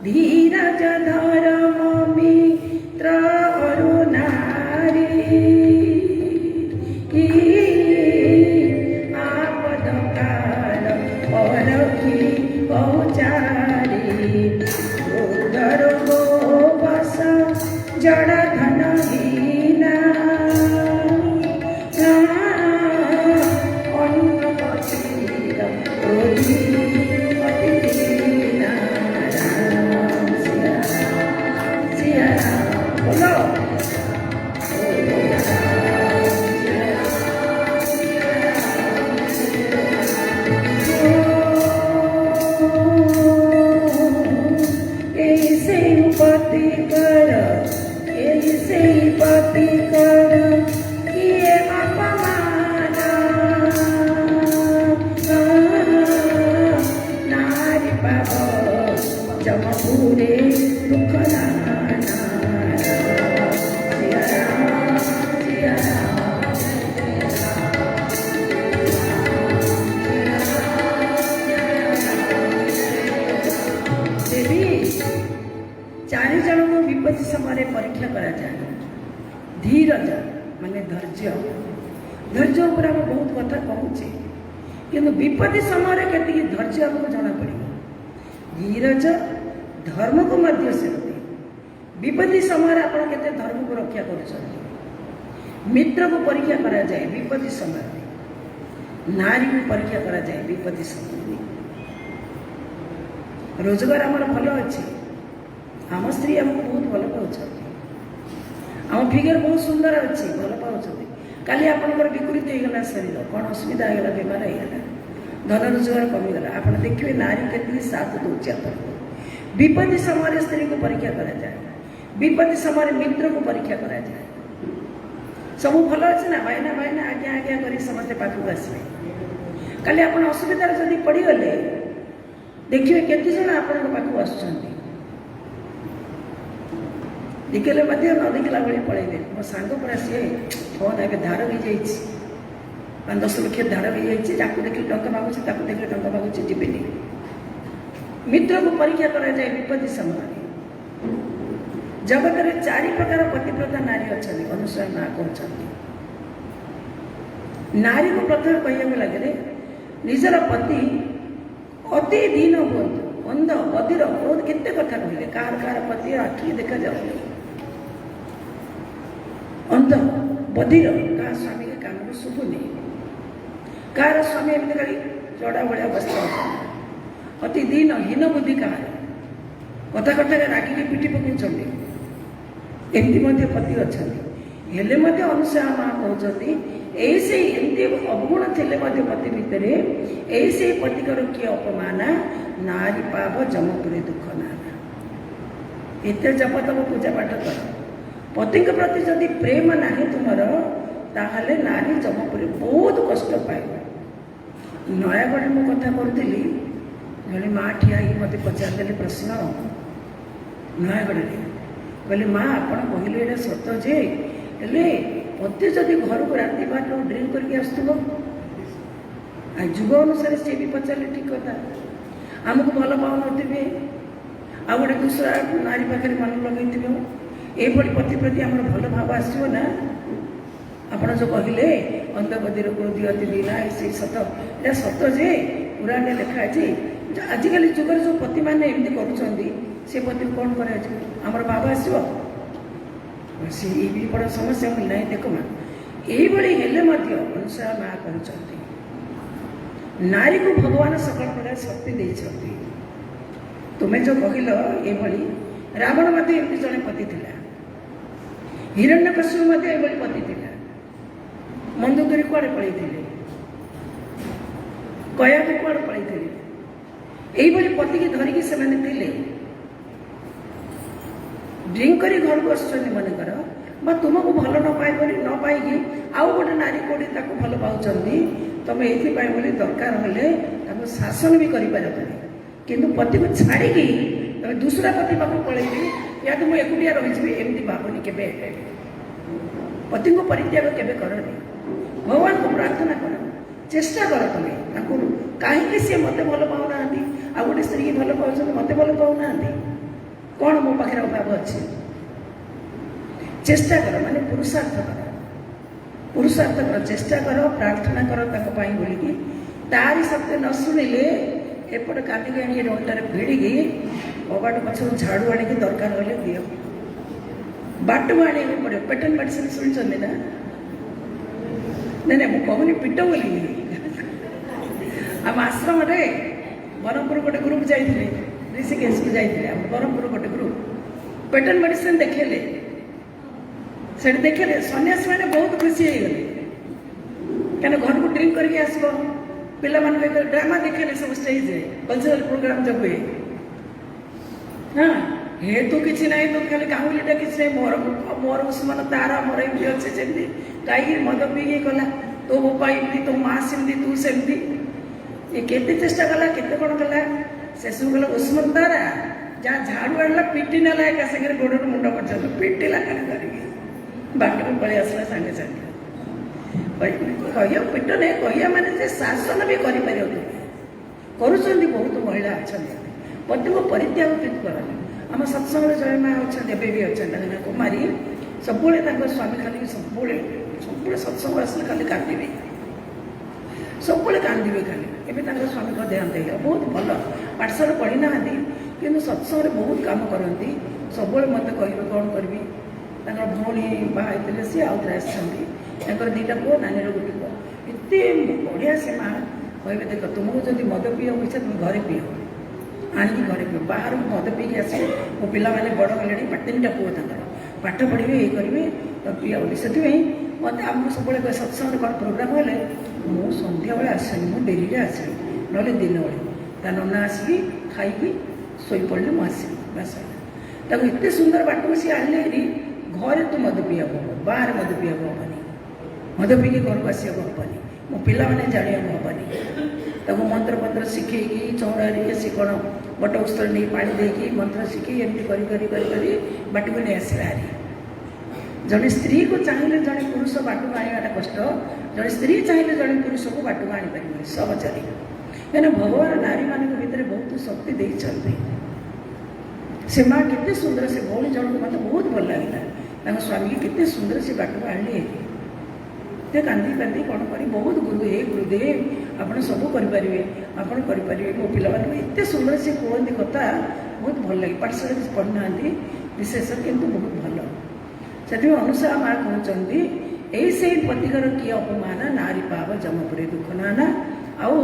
S1: ଧୀରଜ ଧରମ ମିତ୍ର ଅରୁ ନାରୀ। ଆପଦ କାଳ ପରଖି ପହୁଚାରି, ଉଦର ଗୋବସ ଜଡ଼ ଧନ ହୀନା। ଅନ୍ନ ପତିର କ୍ରୋଧୀ ଅତି ଦୀନା। ସିୟା ରାମ ବୋଲୋ। पति कर, ऐसे पति कर, किए अपमान। नारी पाव जमपुरे दुख नाना। सिया राम, सिया राम, देवी चारि जन को विपत्ति समय परीक्षा करा जाए। धीरज माने धैर्य, धैर्य उपर आम बहुत कथा कहूचे, किंतु विपत्ति समय केति धैर्य आमको जना पड़े। धीरज धर्म को मध्य सेमती, विपत्ति समय आप केते धर्म को रक्षा कर। मित्र को परीक्षा करा जाए विपत्ति समय, नारी को परीक्षा करा जाए विपत्ति समय। रोजगार आमर भल अच्छे, आम स्त्री आमको बहुत भल पाँच, आम फिगर बहुत सुंदर अच्छी, भल पाँच। काली आपंकर विकृति होगा शरीर, कौन असुविधा होगा, बेमार होगा, धन रोजगार कमीगला, आप देखिए नारी के साथ दूसरी आपको। विपत्ति समय स्त्री को परीक्षा करा जाए, विपत्ति समय मित्र को परीक्षा करा जाए। सब भल अच्छे ना, भाईना भाईना आज्ञा आज्ञा कर समस्ते पाखक आसवे। काली आप असुविधार जदि पड़गले देखिए केते जन आपण पाखक आसुचंती, ଦେଖିଲେ ମଧ୍ୟ ନ ଦେଖିଲା ଭଳି ପଳେଇବେ। ମୋ ସାଙ୍ଗ ପରା ସିଏ ଫୋନ୍ ଏବେ ଧାର ହେଇଯାଇଛି, 5-10 ଲକ୍ଷ ଧାର ହେଇଯାଇଛି, ତାକୁ ଦେଖିଲେ ଟଙ୍କା ମାଗୁଛି, ତାକୁ ଦେଖିଲେ ଟଙ୍କା ମାଗୁଛି, ଯିବିନି। ମିତ୍ରକୁ ପରୀକ୍ଷା କରାଯାଏ ବିପତ୍ତି ସମୟରେ। ଜଗତରେ 4 ପ୍ରକାର ପତିବ୍ରତା ନାରୀ ଅଛନ୍ତି, ଅନୁସୂୟା ମା କହୁଛନ୍ତି। ନାରୀକୁ ପ୍ରଥମେ କହିବାକୁ ଲାଗିଲେ ନିଜର ପତି ଅତି ଦୀନ ହୁଅନ୍ତୁ, ଅନ୍ଧ ବଧିର, ବହୁତ କେତେ କଥା କହିଲେ। କାହାର ପତି ଆଖିକି ଦେଖାଯାଉନି, ଅନ୍ଧ ବଧିର, କାହା ସ୍ୱାମୀକି କାମକୁ ଶୁଭୁନି, କାହାର ସ୍ୱାମୀ ଏମିତି ଖାଲି ଚଢ଼ା ଭଳିଆ ଅବସ୍ଥା ଅଛନ୍ତି, ଅତି ଦୀନ ହୀନ ବୁଦ୍ଧି, କାହାର କଥାରେ ରାଗିକି ପିଟି ପକାଉଛନ୍ତି, ଏମିତି ମଧ୍ୟ ପତି ଅଛନ୍ତି। ହେଲେ ମଧ୍ୟ ଅନୁସୂୟା ମା କହୁଛନ୍ତି ଏଇ ସେଇ ଏମିତି ଅବଗୁଣ ଥିଲେ ମଧ୍ୟ ପତି ଭିତରେ ଏଇ ସେଇ ପତିକର କିଏ ଅପମାନ, ନାରୀ ପାପ ଯମପୁରୀ ଦୁଃଖ ନାନା। ଏତେ ଜପ ତମ ପୂଜା ପାଠ କର, ପତିଙ୍କ ପ୍ରତି ଯଦି ପ୍ରେମ ନାହିଁ ତୁମର, ତାହେଲେ ନାରୀ ଯମପୁରୀ ବହୁତ କଷ୍ଟ ପାଇବ। ନୟାଗଡ଼ରେ ମୁଁ କଥା କରୁଥିଲି, ଜଣେ ମା ଠିଆ ହେଇକି ମୋତେ ପଚାରିଦେଲେ ପ୍ରଶ୍ନ ନୟାଗଡ଼ରେ, କହିଲେ ମା ଆପଣ କହିଲେ ଏଇଟା ସତ ଯେ, ହେଲେ ପତି ଯଦି ଘରକୁ ରାତି 12ରୁ ଡ୍ରିଙ୍କ କରିକି ଆସୁଥିବ, ଯୁଗ ଅନୁସାରେ ସିଏ ବି ପଚାରିଲେ ଠିକ୍ କଥା, ଆମକୁ ଭଲ ପାଉନଥିବେ, ଆଉ ଗୋଟେ ଦୁସରା ନାରୀ ପାଖରେ ମନ ଲଗେଇଥିବ, ଏଇଭଳି ପତି ପ୍ରତି ଆମର ଭଲ ଭାବ ଆସିବ ନା? ଆପଣ ଯେଉଁ କହିଲେ ଅନ୍ଧବଧିରକୁ ଦିଅନ୍ତି ଦିନା, ସେଇ ସତ, ଏଇଟା ସତ ଯେ ପୁରାଣରେ ଲେଖା ଅଛି। ଆଜିକାଲି ଯୁଗରେ ଯେଉଁ ପତିମାନେ ଏମିତି କରୁଛନ୍ତି, ସେ ପତିକୁ କ'ଣ କରାଯିବ? ଆମର ଭାବ ଆସିବ? ସେ ବି ବଡ଼ ସମସ୍ୟା ନାହିଁ। ଦେଖ ମା, ଏଇଭଳି ହେଲେ ମଧ୍ୟ ଅନୁସୂୟା ମା କରୁଛନ୍ତି ନାରୀକୁ ଭଗବାନ ସକଳ ପ୍ରକାର ଶକ୍ତି ଦେଇଛନ୍ତି। ତୁମେ ଯେଉଁ କହିଲ ଏଭଳି, ରାବଣ ମଧ୍ୟ ଏମିତି ଜଣେ ପତି ଥିଲା, ହିରଣ୍ୟକଶ୍ୟପ ମଧ୍ୟ ଏଭଳି ପତି ଥିଲା। ମନ୍ଦୁଦୁରୀ କୁଆଡ଼େ ପଳେଇଥିଲେ, କୟାକୁ କୁଆଡ଼େ ପଳେଇଥିଲେ, ଏଇଭଳି ପତିକି ଧରିକି ସେମାନେ ଥିଲେ। ଡ୍ରିଙ୍କ କରି ଘରକୁ ଆସୁଛନ୍ତି ମନେକର, ବା ତୁମକୁ ଭଲ ନ ପାଇକି ଆଉ ଗୋଟେ ନାରୀ କୋଉଠି ତାକୁ ଭଲ ପାଉଛନ୍ତି, ତମେ ଏଇଥିପାଇଁ ବୋଲି ଦରକାର ହେଲେ ତାକୁ ଶାସନ ବି କରିପାରିବନି। କିନ୍ତୁ ପତିକୁ ଛାଡ଼ିକି ତମେ ଦୁସରା ପତି ପାଖକୁ ପଳେଇବି, ୟା ତ ମୁଁ ଏକୁଟିଆ ରହିଯିବି, ଏମିତି ଭାବନି କେବେ। ପତିଙ୍କୁ ପରିତ୍ୟାଗ କେବେ କରନି, ଭଗବାନଙ୍କୁ ପ୍ରାର୍ଥନା କର, ଚେଷ୍ଟା କର ତମେ ତାଙ୍କୁ, କାହିଁକି ସିଏ ମୋତେ ଭଲ ପାଉନାହାନ୍ତି, ଆଉ ଗୋଟେ ସ୍ତ୍ରୀକି ଭଲ ପାଉଛନ୍ତି, ମୋତେ ଭଲ ପାଉନାହାନ୍ତି, କ'ଣ ମୋ ପାଖରେ ଅଭାବ ଅଛି? ଚେଷ୍ଟା କର, ମାନେ ପୁରୁଷାର୍ଥ କର, ଚେଷ୍ଟା କର, ପ୍ରାର୍ଥନା କର ତାଙ୍କ ପାଇଁ ବୋଲିକି। ତାରି ସତ୍ୟ ନ ଶୁଣିଲେ ଏପଟେ କାନ୍ଦିକି ଆଣିକି ଅଣ୍ଟାରେ ଭିଡ଼ିକି କବାଟ ପଛରୁ ଝାଡ଼ୁ ଆଣିକି ଦରକାର ହେଲେ ଦିଅ, ବାଟକୁ ଆଣିବାକୁ ପଡ଼ିବ। ପେଟେଣ୍ଟ ମେଡିସିନ ଶୁଣିଛନ୍ତି ନା? ନାଇଁ ମୁଁ କହୁନି ପିଟ ବୋଲି। ଆମ ଆଶ୍ରମରେ ବ୍ରହ୍ମପୁର ଗୋଟେ ଗ୍ରୁପ ଯାଇଥିଲେ, ଋଷିକେଶକୁ ଯାଇଥିଲେ, ଆମ ବ୍ରହ୍ମପୁର ଗୋଟେ ଗ୍ରୁପ ପେଟେଣ୍ଟ ମେଡିସିନ ଦେଖେଇଲେ। ସେଠି ଦେଖିଲେ ସନ୍ନ୍ୟାସୀ ମାନେ ବହୁତ ଖୁସି ହେଇଗଲେ, କାହିଁକିନା ଘରକୁ ଡ୍ରିଙ୍କ କରିକି ଆସିବ, ପିଲାମାନଙ୍କୁ ଡ୍ରାମା ଦେଖେଇଲେ ସବୁ ଷ୍ଟେଜରେ, କଲଚରାଲ ପ୍ରୋଗ୍ରାମ ଯୋଉ ହୁଏ। ହଁ, ହେ ତୁ କିଛି ନାହିଁ, ତୁ ଖାଲି କାହୁଲିଟା କିଛି ନାହିଁ, ମୋର ଉଷ୍ମାନ ତାର, ମୋର ଏମିତି ଅଛି ସେମିତି, ଗାଈକି ମଦ ପିଇକି ଗଲା, ତୋ ବୋପା ଏମିତି, ତୋ ମା ସେମିତି, ତୁ ସେମିତି। ଏ କେତେ ଚେଷ୍ଟା କଲା, କେତେ କ'ଣ କଲା, ଶେଷକୁ ଗଲା ଉଷ୍ମାନ ତାରା, ଯାହା ଝାଡ଼ୁ ଆଣିଲା ପିଟି ନେଲା, ଏକା ସାଙ୍ଗରେ ଗୋଡ଼ରୁ ମୁଣ୍ଡ ପର୍ଯ୍ୟନ୍ତ ପିଟିଲା ଖାଲି ଧରିକି, ବାଟକୁ ପଳେଇ ଆସିଲା ସାଙ୍ଗେ ସାଙ୍ଗେ। କହିବା ପିଟ ନାହିଁ, କହିବା ମାନେ ଯେ ଶାସନ ବି କରିପାରିବ, କରୁଛନ୍ତି ବହୁତ ମହିଳା ଅଛନ୍ତି। ପତିକୁ ପରିତ୍ୟାଗ କିନ୍ତୁ କରନ୍ତି। ଆମ ସତ୍ସଙ୍ଗରେ ଜୟ ମା ଅଛନ୍ତି, ଏବେ ବି ଅଛନ୍ତି, ତାଙ୍କ ନାଁ କୁମାରୀ। ସବୁବେଳେ ତାଙ୍କ ସ୍ୱାମୀ ଖାଲି ସବୁବେଳେ ସତ୍ସଙ୍ଗ ଆସିଲେ ଖାଲି କାନ୍ଦିବେ, ସବୁବେଳେ କାନ୍ଦିବେ ଖାଲି। ଏବେ ତାଙ୍କ ସ୍ୱାମୀଙ୍କ ଦେହାନ୍ତ ହେଇଗଲା, ବହୁତ ଭଲ, ପାଠଶାଳ ପଢ଼ିନାହାନ୍ତି କିନ୍ତୁ ସତ୍ସଙ୍ଗରେ ବହୁତ କାମ କରନ୍ତି। ସବୁବେଳେ ମୋତେ କହିବେ କ'ଣ କରିବି। ତାଙ୍କର ଭଉଣୀ ବାହା ହେଇଥିଲେ, ସିଏ ଆଉଥରେ ଆସିଛନ୍ତି, ତାଙ୍କର 2ଟା ପୁଅ, ନାନୀର ଗୋଟେ ପୁଅ। ଏତେ ବଢ଼ିଆ ସେ ମା କହିବେ, ଦେଖ ତୁମକୁ ଯଦି ମଦ ପିଇବାକୁ ଇଚ୍ଛା ତୁମେ ଘରେ ପିଅ, ଆଣିକି ଘରେ ପିଅ, ବାହାରକୁ ମଦ ପିଇକି ଆସିବେ। ମୋ ପିଲାମାନେ ବଡ଼ ହେଲେଣି, 3ଟା ପୁଅ ତାଙ୍କର, ପାଠ ପଢ଼ିବେ, ଇଏ କରିବେ, ତ ପିଅ ବୋଲି। ସେଥିପାଇଁ ମୋତେ ଆମକୁ ସବୁବେଳେ କହେ, ସତ୍ସଙ୍ଗରେ କ'ଣ ପ୍ରୋଗ୍ରାମ ହେଲେ ମୁଁ ସନ୍ଧ୍ୟାବେଳେ ଆସେନି, ମୁଁ ଡେରିରେ ଆସିବି, ନହେଲେ ଦିନବେଳେ। ତା ନନା ଆସିକି ଖାଇକି ଶୋଇପଡ଼ିଲେ ମୁଁ ଆସିବି, ବାସ। ତାକୁ ଏତେ ସୁନ୍ଦର ବାଟକୁ ସିଏ ଆଣିଲେ ହେରି, ଘରେ ତୁ ମଦ ପିଇବାକୁ ହବ, ବାହାରେ ମଦ ପିଇବାକୁ ହବନି, ମଦ ପିଇକି ଘରକୁ ଆସିବାକୁ ହବନି, ମୋ ପିଲାମାନେ ଜାଣିବାକୁ ହବନି। ତାକୁ ମନ୍ତ୍ର ଫନ୍ତ୍ର ଶିଖେଇକି ଚଉରାରେ ସେ କ'ଣ ବଟ ଉସ୍ତରେ ନେଇ ପାଣି ଦେଇକି ମନ୍ତ୍ର ଶିଖେଇ ଏମିତି କରି କରି କରି କରି ବାଟକୁ ନେଇ ଆସିଲା ହାରି। ଜଣେ ସ୍ତ୍ରୀକୁ ଚାହିଁଲେ ଜଣେ ପୁରୁଷ ବାଟକୁ ଆଣିବାଟା କଷ୍ଟ, ଜଣେ ସ୍ତ୍ରୀ ଚାହିଁଲେ ଜଣେ ପୁରୁଷକୁ ବାଟକୁ ଆଣିପାରିବନି ସହଜରେ। କାହିଁକିନା ଭଗବାନ ନାରୀମାନଙ୍କ ଭିତରେ ବହୁତ ଶକ୍ତି ଦେଇଛନ୍ତି। ସେ ମା କେତେ ସୁନ୍ଦର, ସେ ଭଉଣୀ ଜଣକୁ ମୋତେ ବହୁତ ଭଲ ଲାଗିଲା, ତାଙ୍କ ସ୍ୱାମୀକି କେତେ ସୁନ୍ଦର ସେ ବାଟକୁ ଆଣିଲେ। ସେ କାନ୍ଦି କାନ୍ଦି କ'ଣ କରି ବହୁତ ଗୁରୁଦେବ ଆପଣ ସବୁ କରିପାରିବେ, ଆପଣ କରିପାରିବେ, ମୋ ପିଲାମାନଙ୍କୁ ଏତେ ସୁନ୍ଦର ସେ କୁହନ୍ତି କଥା, ବହୁତ ଭଲ ଲାଗେ। ପାଠଶାଳ କିଛି ପଢ଼ିନାହାନ୍ତି ବିଶେଷ, କିନ୍ତୁ ବହୁତ ଭଲ। ସେଥିପାଇଁ ଅନୁସୂୟା ମା କହୁଛନ୍ତି ଏଇ ସେଇ ପତିକର କିଏ ଅପମାନ, ନାରୀ ପାବ ଜମପୁରେ ଦୁଃଖ ନାନା। ଆଉ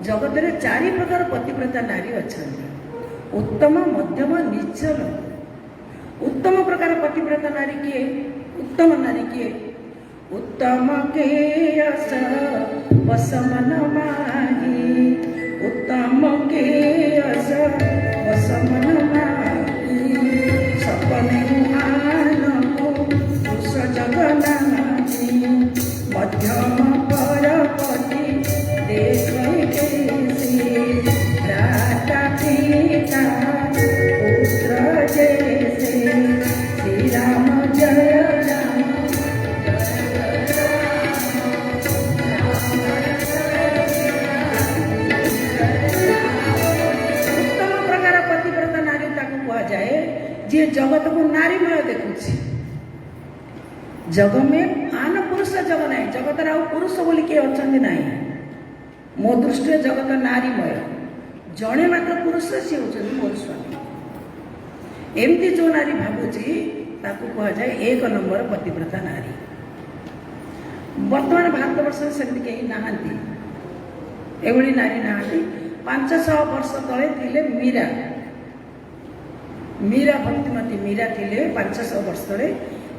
S1: ଜଗତରେ 4 ପ୍ରକାର ପତିବ୍ରତା ନାରୀ ଅଛନ୍ତି, ଉତ୍ତମ, ମଧ୍ୟମ, ନିର୍ଜଳ। ଉତ୍ତମ ପ୍ରକାର ପତିବ୍ରତା ନାରୀ କିଏ? ଉତ୍ତମ ନାରୀ କିଏ? उत्तम के अस वसमन माही, उत्तम के अस वसमन माही, सपने आनंद पुरुष जगनाही, मध्यम परपति देख राजा पिता पुत्र जैसे, श्री राम जय राम। जाए जे जगत को नारीमय देखुची, जग में आन पुरुष जग ना, जगत पुरुष बोली किए अच्छा ना। मो दृष्टि जगत नारीमय, जड़े मात्र पुरुष सी होती मोर स्वामी। एमती जो नारी भावुची ताकू कह जाए 1 नंबर पतिव्रता नारी। वर्तमान भारतवर्ष सेमती कहीं नहांती, एभली नारी नहांती। 500 वर्ष तले थिले मीरा, मीरा भक्तिमती मीरा थिले 500 वर्ष तले,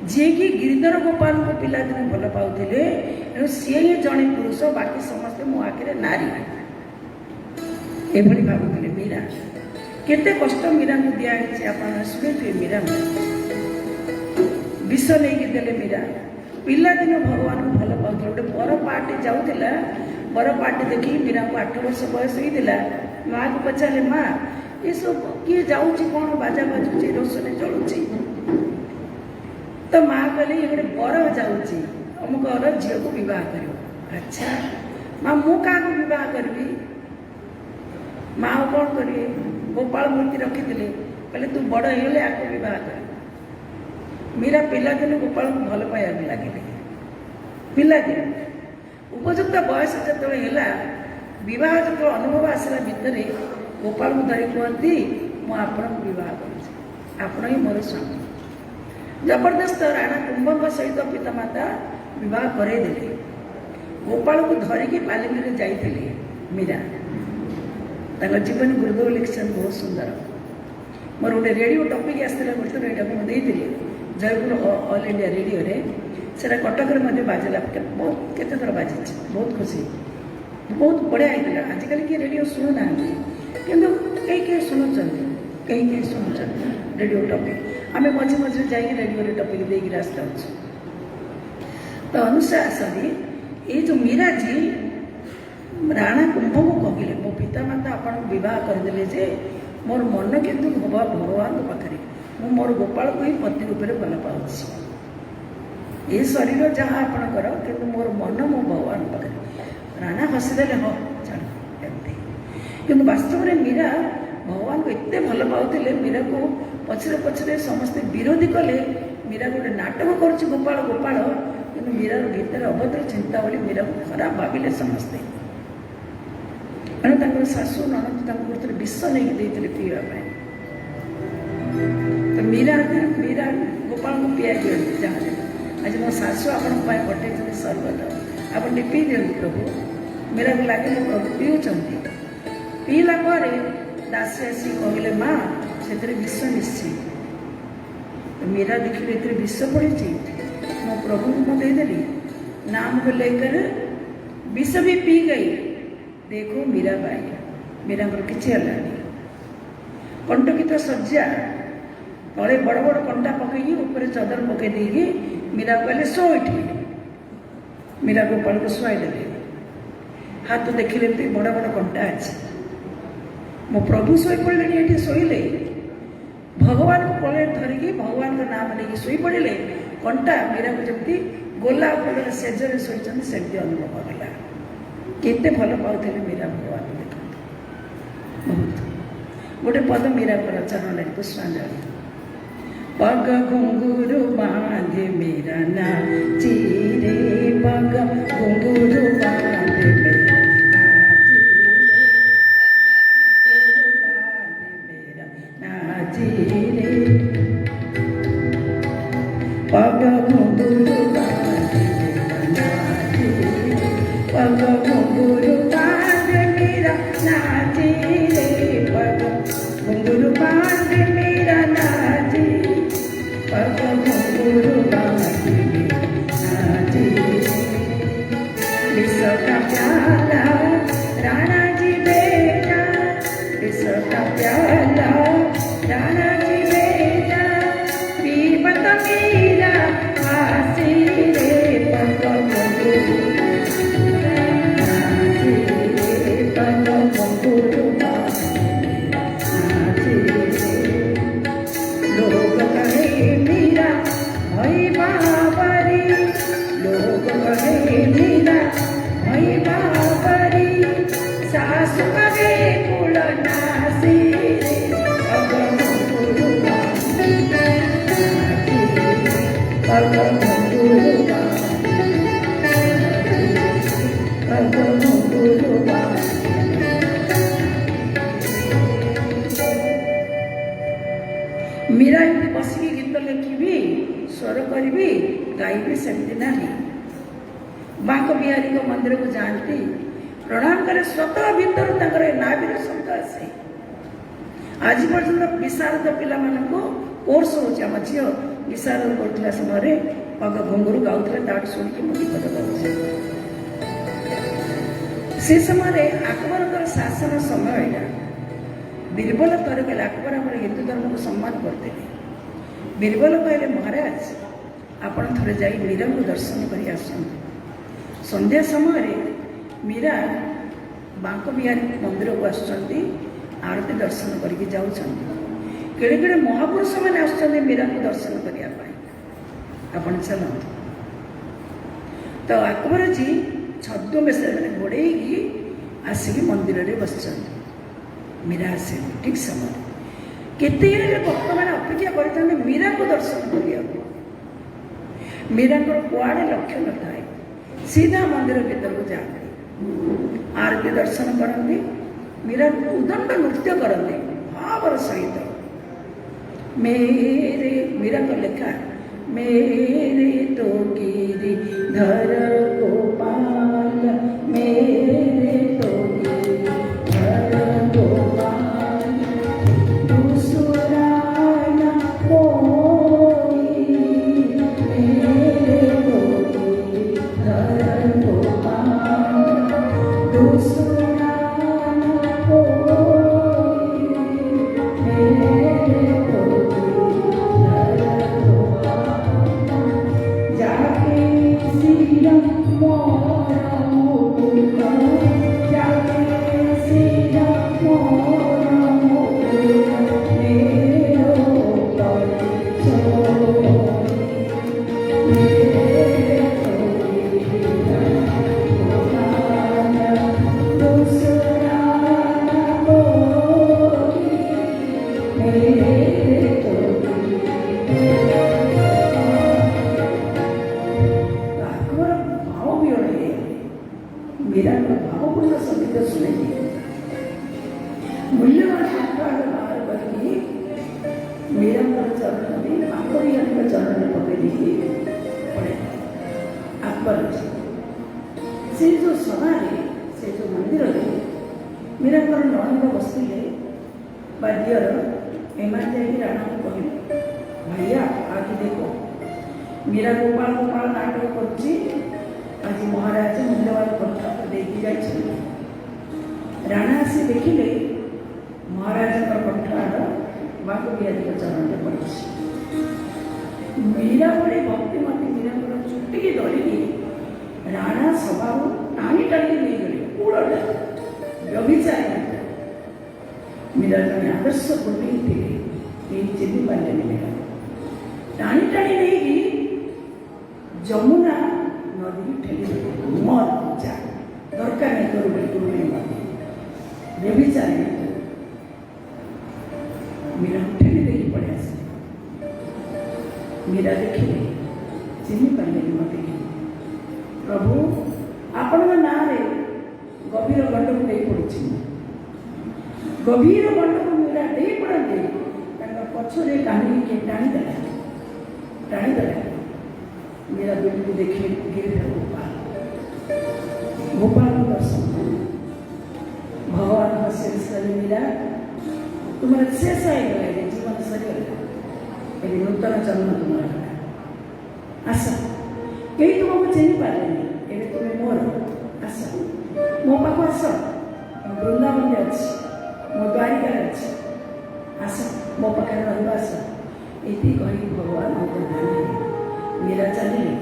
S1: जी कि गिरिधर गोपाल को पिलादिन भल पाउथिले। सी ही जड़े पुरुष, बाकी समस्ते मो आखिरे नारी, एभली भावुथिले मीरा। केते कष्ट मीरा को दिया है, आप शुणुथे। मीरा विष नहीं देले मीरा, पिलादिन भगवान को भल पाउथिले। गोटे बर पार्टी जाऊला, बर पार्टी देखी मीरा को 8 वर्ष बयस होता। माँ को पचारे, माँ ये सब किए जाऊँगी कौन बाजा बाजुची, रोशनी चलुची? तो माँ कहले ये गोटे बर जाऊँगी अमुक झील को बह कर। अच्छा माँ मु क्या बह करी? माँ कौन करेंगे? गोपाल मूर्ति रखी कहले तू बड़ हेले आपको बह कर। मीरा पिलादिन गोपाल को भल पाया लगे, पिलादिन उपयुक्त बयस जो है बह जो अनुभव आसला भितर, गोपाल को धरी कहती मुझे बह कर, ही मोर स्वामी। जबरदस्त राणा कुंभ सहित पितामाता बह करदे। गोपाल को धरिकी पालिंगी जाते मीरा, जीवन गुरुदेव लिखिछन बहुत सुंदर। मोर गोटे रेडियो टपिक आसला गोटे थर, यहाँ मुझे जयपुर ऑल इंडिया रेडियो रे सेटा कटक बाजिला, बहुत केते थर बाजी, बहुत खुशी, बहुत बढ़िया होता। आजिकल किए रेडियो शुणुना किंतु कई शुणुंट, कई शुणुंट रेडियो टपिक। आम मझे मझे जा रेडियो टपिक देकी रास्ता। तो अनुसार सरी ये जो मीरा जी राणा कुंभ को कहले मो पितामाता आपन बह करदे जे मोर मन किंतु भगवान पाखे मोर गोपाल को ही पति रूप में भल पाऊँ। ये शरीर जहाँ आपणकर कि मोर मन मो भगवान पाखे। राणा हसीदे हाँ चल एमती, किंतु वास्तव में मीरा भगवान को एत भल पाते। मीरा को पछरे पछरे समस्ते विरोधी कले। मीरा गोटे नाटक कर गोपाल गोपाल, कि मीरा भीतर अभद्र चिंता बोली मीरा को खराब भाविले समस्ते। तेणु शाशु ननद विष नहीं देते पीवाई। तो मीरा मीरा गोपाल को पिया दिखती जहाँ आज मो शाशु आपण पठे सर्वत आप पी दिखती प्रभु। मीरा को लगे मो प्रभु पीऊँगी। पीला दासी आसी कहले माँ से विष मिशी। तो मीरा देखिए ये विष पड़ी मो प्रभु को मुझे देदेली। नाम को लेकर विष भी पी गई। देखो मीरा बाई, मीरा किसी है कंटकी तो सज्जा तले बड़ बड़ कंटा पकई ऊपर चदर पकई देगी। मीरा कहले शो ये। मीरा गोपाल को शुआई देले। ହାତ ଦେଖିଲେ ଏମିତି ବଡ଼ ବଡ଼ କଣ୍ଟା ଅଛି। ମୋ ପ୍ରଭୁ ଶୋଇପଡ଼ିଲେଣି, ଏଠି ଶୋଇଲେ ଭଗବାନଙ୍କୁ କୋଳରେ ଧରିକି ଭଗବାନଙ୍କ ନାମ ନେଇକି ଶୋଇପଡ଼ିଲେ। କଣ୍ଟା ମୀରାକୁ ଯେମିତି ଗୋଲାପ ଫୁଲର ସେଜରେ ଶୋଇଛନ୍ତି ସେମିତି ଅନୁଭବ ହେଲା। କେତେ ଭଲ ପାଉଥିଲେ ମୀରା ଭଗବାନଙ୍କୁ, ଦେଖନ୍ତୁ ବହୁତ। ଗୋଟେ ପଦ ମୀରାଙ୍କର ଚରଣରେ ପୁଷ୍ପାଞ୍ଜଳି। पग घुंघरू बांधे मेरा नाची रे, पग घुंघरू बांधे मेरा नाची रे, घुंघरू बांधे मेरा नाची रे, पग घुंघरू बांधे मेरा नाची रे, पग घुंघरू बांधे मेरा नाची रे, पग घुंघरू बांधे मेरा नाची, पग घुंघरू बांधे नाची विश्व का प्याला राणा जी बेटा, विश्व का प्याला राणा जी बेटा, पीपत मीरा आसी रे, पग घुंघरू नाची रे, पग घुंघरू बांधे नाची रे। लोग कहे मीरा भई बाबरी, लोग कहे मीरा भई बाबरी, सासु कहे कुल नासी रे, पग घुंघरू बांधे नाची रे, पग घुंघरू बांधे नाची रे, पग घुंघरू बांधे। मीरा एमती बसिकी गीत लिखी स्वर करी गाइबी सेमती ना। बांक बिहारी मंदिर को जाती प्रणाम करे, स्वतः भीतर नाभि शब्द आसे। आज पर्यटन विशारद पिला कोर्स हो झी विशारद कर समय पग घुंघरू गाँव शुणिकी मुझे गीत गाँचे। से समय अकबर शासन समय यहाँ बीरबल तर कहले अकबर आम हिंदू धर्म को सम्मान करते। बीरबल कहले महाराज आपण थोड़े जा मीरा को दर्शन कर संध्या समय मीरा बांक बिहारी मंदिर को आरती दर्शन करके जाऊँ। केड़े केड़े महापुरुष मैंने आसुच्च मीरा को दर्शन करने आपण चलते। तो अकबर जी छद्म बेश घोड़े आसिक मंदिर में बस मीरा आसे ठीक समय केते भक्त मैंने अपेक्षा करते मीरा को दर्शन करने। मीरा कुआड़े लक्ष्य न था, सीधा मंदिर भीतर को जाते आरती दर्शन करती। मीरा उदंड नृत्य करती भावर सहित। मेरे मीरा को लिखा मेरे तो गिरी धर गोपाल, मेरे तो गिरिधर गोपाल, दूसरा न कोई, मेरे तो गिरिधर गोपाल, दूसरा न कोई, मेरे तो गिरिधर गोपाल, जाके सिरम मोरा मुकुट, जाके सिरम मोरा मुकुट, मेरो पर छोड़ी, मेरे तो गिरिधर गोपाल, दूसरा न कोई, मेरे तो अकबर भाव भी रहे। मीरा का भावपूर्ण संगीत सुने मूल्यवान बाहर करके मीरा चरण में अकबर चरण में पकड़ी पड़े। अकबर से जो सभा से जो मंदिर मीरा नणंद बसते दियर एमान जाकि राणा को कहले भैया आज देखो मीरा गोपाल गोपाल नाटक करछि, आज महाराज मूल्यवान कथा देखी जाइछे। राणा आसी देखिले महाराज कंठार बांक बिहारी चरण में पड़ी। मीरा बड़े भक्तिमती मीरा चुटिकी धरिकी राणा सभा टाणी टाणी नहीं गले ମୂଳଟା ବ୍ୟଭିଚାରୀ ମୀରା ଜଣେ ଆଦର୍ଶ ଗୋଟେଇ ଥିଲେ। କେହି ଚିହ୍ନି ପାରିଲେନି ମୀରା। ଟାଣି ଟାଣି ନେଇକି ଯମୁନା ନଦୀକୁ ଠେଲି ଦେଲେ। ମର ଯା, ଦରକାର ନାହିଁ ତୋର ବୋଲି ନଦୀ ବ୍ୟଭିଚାରୀ ମୀରା ଠେଲି ଦେଇକି ପଳେଇ ଆସିଲେ। ମୀରା ଦେଖିଲେ, ଚିହ୍ନି ପାରିଲେନି ମୋତେ। ପ୍ରଭୁ ଆପଣଙ୍କ ନାଁରେ ଗଭୀର ଗଣ୍ଡକୁ ଦେଇ ପଡ଼ୁଛି। ଗଭୀର ଗଣ୍ଡକୁ ମୀରା ଦେଇ ପଡ଼ନ୍ତି। ତାଙ୍କ ପଛରେ କାହିଁକି ଟାଣିଦେଲା। ମୀରା ବେଲକୁ ଦେଖିଲେ ଗିରିଧର ଗୋପାଳଙ୍କୁ ଦର୍ଶନ କଲେ। ଭଗବାନ ଶେଷ କଲେ, ମୀରା ତୁମର ଶେଷ ହେଇଗଲା, ଏବେ ଜୀବନ ସରିଗଲା, ଏବେ ନୂତନ ଜନ୍ମ ତୁମର ହେଲା। ଆସ, କେହି ତୁମକୁ ଚିହ୍ନି ପାରିଲେନି, ଏବେ ତୁମେ ମୋର। ଆସ ମୋ ପାଖକୁ ଆସ, ମୁଁ ବୃନ୍ଦାବନରେ ଅଛି, ମୋ ଦ୍ୱାରିକାରେ ଅଛି, ଆସ ମୋ ପାଖରେ ରହିବ, ଆସ। ଏଠି କହି ଭଗବାନ ମୋତେ ଧାନିଲେ। ମୀରା ଚାଲିଲେ।